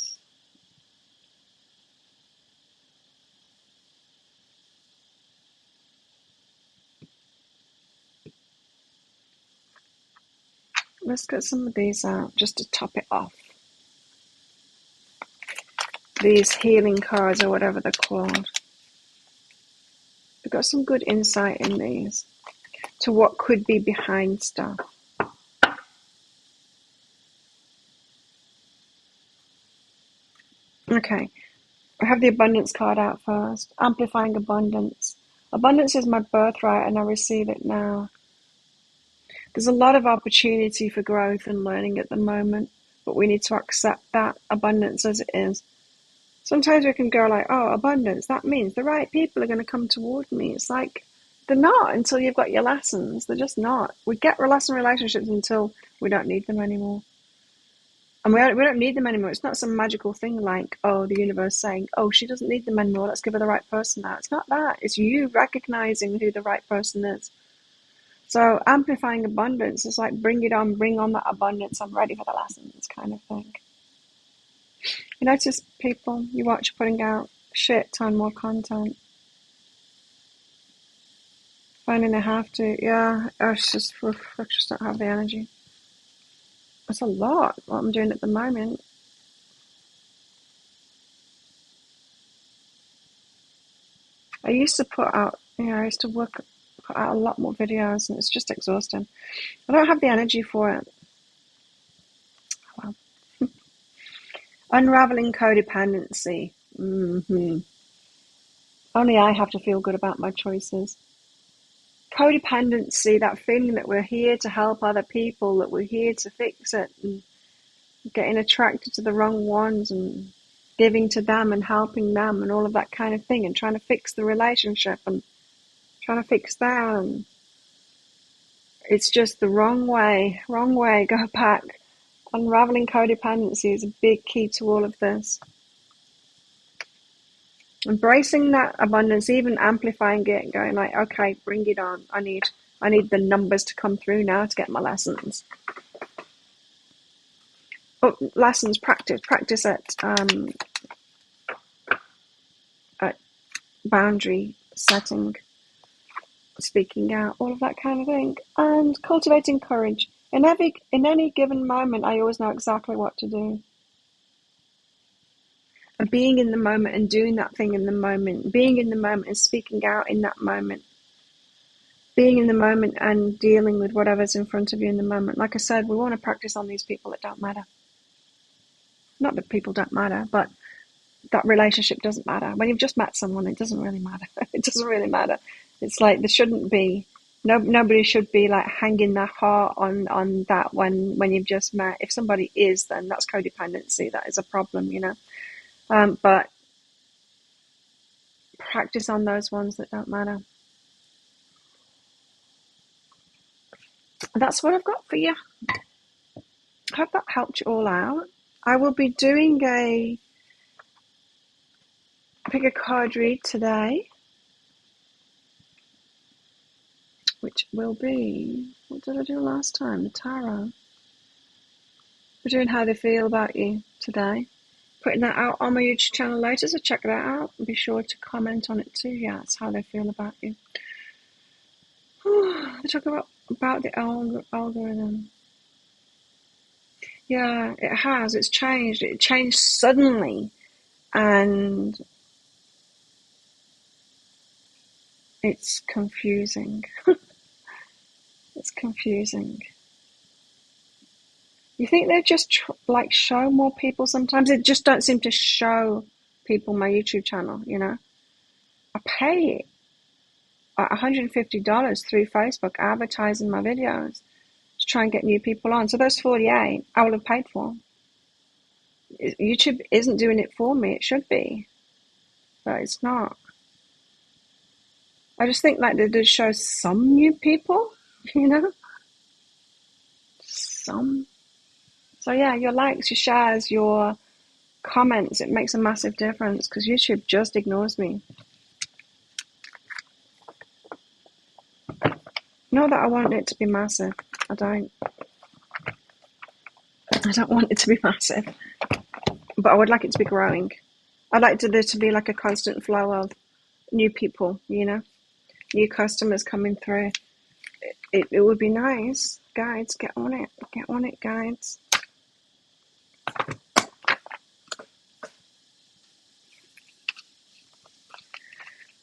Let's get some of these out just to top it off. These healing cards, or whatever they're called. We've got some good insight in these to what could be behind stuff. Okay, I have the abundance card out first. Amplifying abundance. Abundance is my birthright and I receive it now. There's a lot of opportunity for growth and learning at the moment, but we need to accept that abundance as it is. Sometimes we can go like, oh, abundance, that means the right people are going to come toward me. It's like, they're not until you've got your lessons. They're just not. We get lesson relationships until we don't need them anymore. And we don't need them anymore. It's not some magical thing like, oh, the universe saying, oh, she doesn't need them anymore, let's give her the right person now. It's not that. It's you recognizing who the right person is. So amplifying abundance is like, bring it on, bring on that abundance. I'm ready for the lessons kind of thing. You notice people you watch putting out shit ton more content. Finding they have to, yeah, I just don't have the energy. It's a lot what I'm doing at the moment. I used to put out, I used to put out a lot more videos, and it's just exhausting. I don't have the energy for it. Well, unraveling codependency. Only I have to feel good about my choices. Codependency, that feeling that we're here to help other people, that we're here to fix it, and getting attracted to the wrong ones and giving to them and helping them and all of that kind of thing, and trying to fix the relationship and trying to fix them. It's just the wrong way, go back. Unraveling codependency is a big key to all of this. Embracing that abundance, even amplifying it, going like, okay, bring it on. I need the numbers to come through now to get my lessons. Oh, lessons, practice at boundary setting, speaking out, all of that kind of thing. And cultivating courage. In any given moment, I always know exactly what to do. And being in the moment and doing that thing in the moment, being in the moment and speaking out in that moment, being in the moment and dealing with whatever's in front of you in the moment. Like I said, we want to practice on these people that don't matter. Not that people don't matter, but that relationship doesn't matter. When you've just met someone, it doesn't really matter. It doesn't really matter. It's like there shouldn't be, nobody should be like hanging their heart on that when you've just met. If somebody is, then that's codependency. That is a problem, you know. But practice on those ones that don't matter. That's what I've got for you. I hope that helped you all out. I will be doing a pick a card read today, which will be, what did I do last time? The tarot. We're doing how they feel about you today. Putting that out on my YouTube channel later, so check that out. And be sure to comment on it too. Yeah, it's how they feel about you. They talk about the algorithm. Yeah, it has. It's changed. It changed suddenly. And it's confusing. It's confusing. You think they just like show more people sometimes? They just don't seem to show people my YouTube channel, you know? I pay $150 through Facebook advertising my videos to try and get new people on. So those 48 I would have paid for. YouTube isn't doing it for me. It should be, but it's not. I just think like they did show some new people, you know? Some. So yeah, your likes, your shares, your comments, it makes a massive difference because YouTube just ignores me. Not that I want it to be massive. I don't want it to be massive, but I would like it to be growing. I'd like there to be like a constant flow of new people, you know, new customers coming through. It would be nice. Guides, get on it, guides.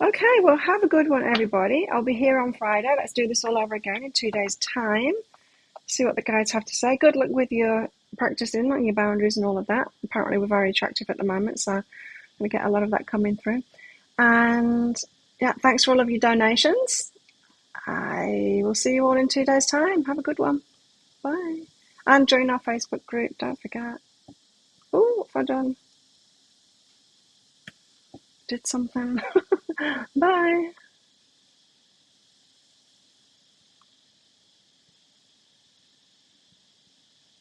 Okay, well, have a good one, everybody. I'll be here on Friday. Let's do this all over again in 2 days' time. See what the guides have to say. Good luck with your practicing on your boundaries and all of that. Apparently, we're very attractive at the moment, so we get a lot of that coming through. And yeah, thanks for all of your donations. I will see you all in 2 days' time. Have a good one. Bye. And join our Facebook group, don't forget. Oh, what have I done? Did something. Bye.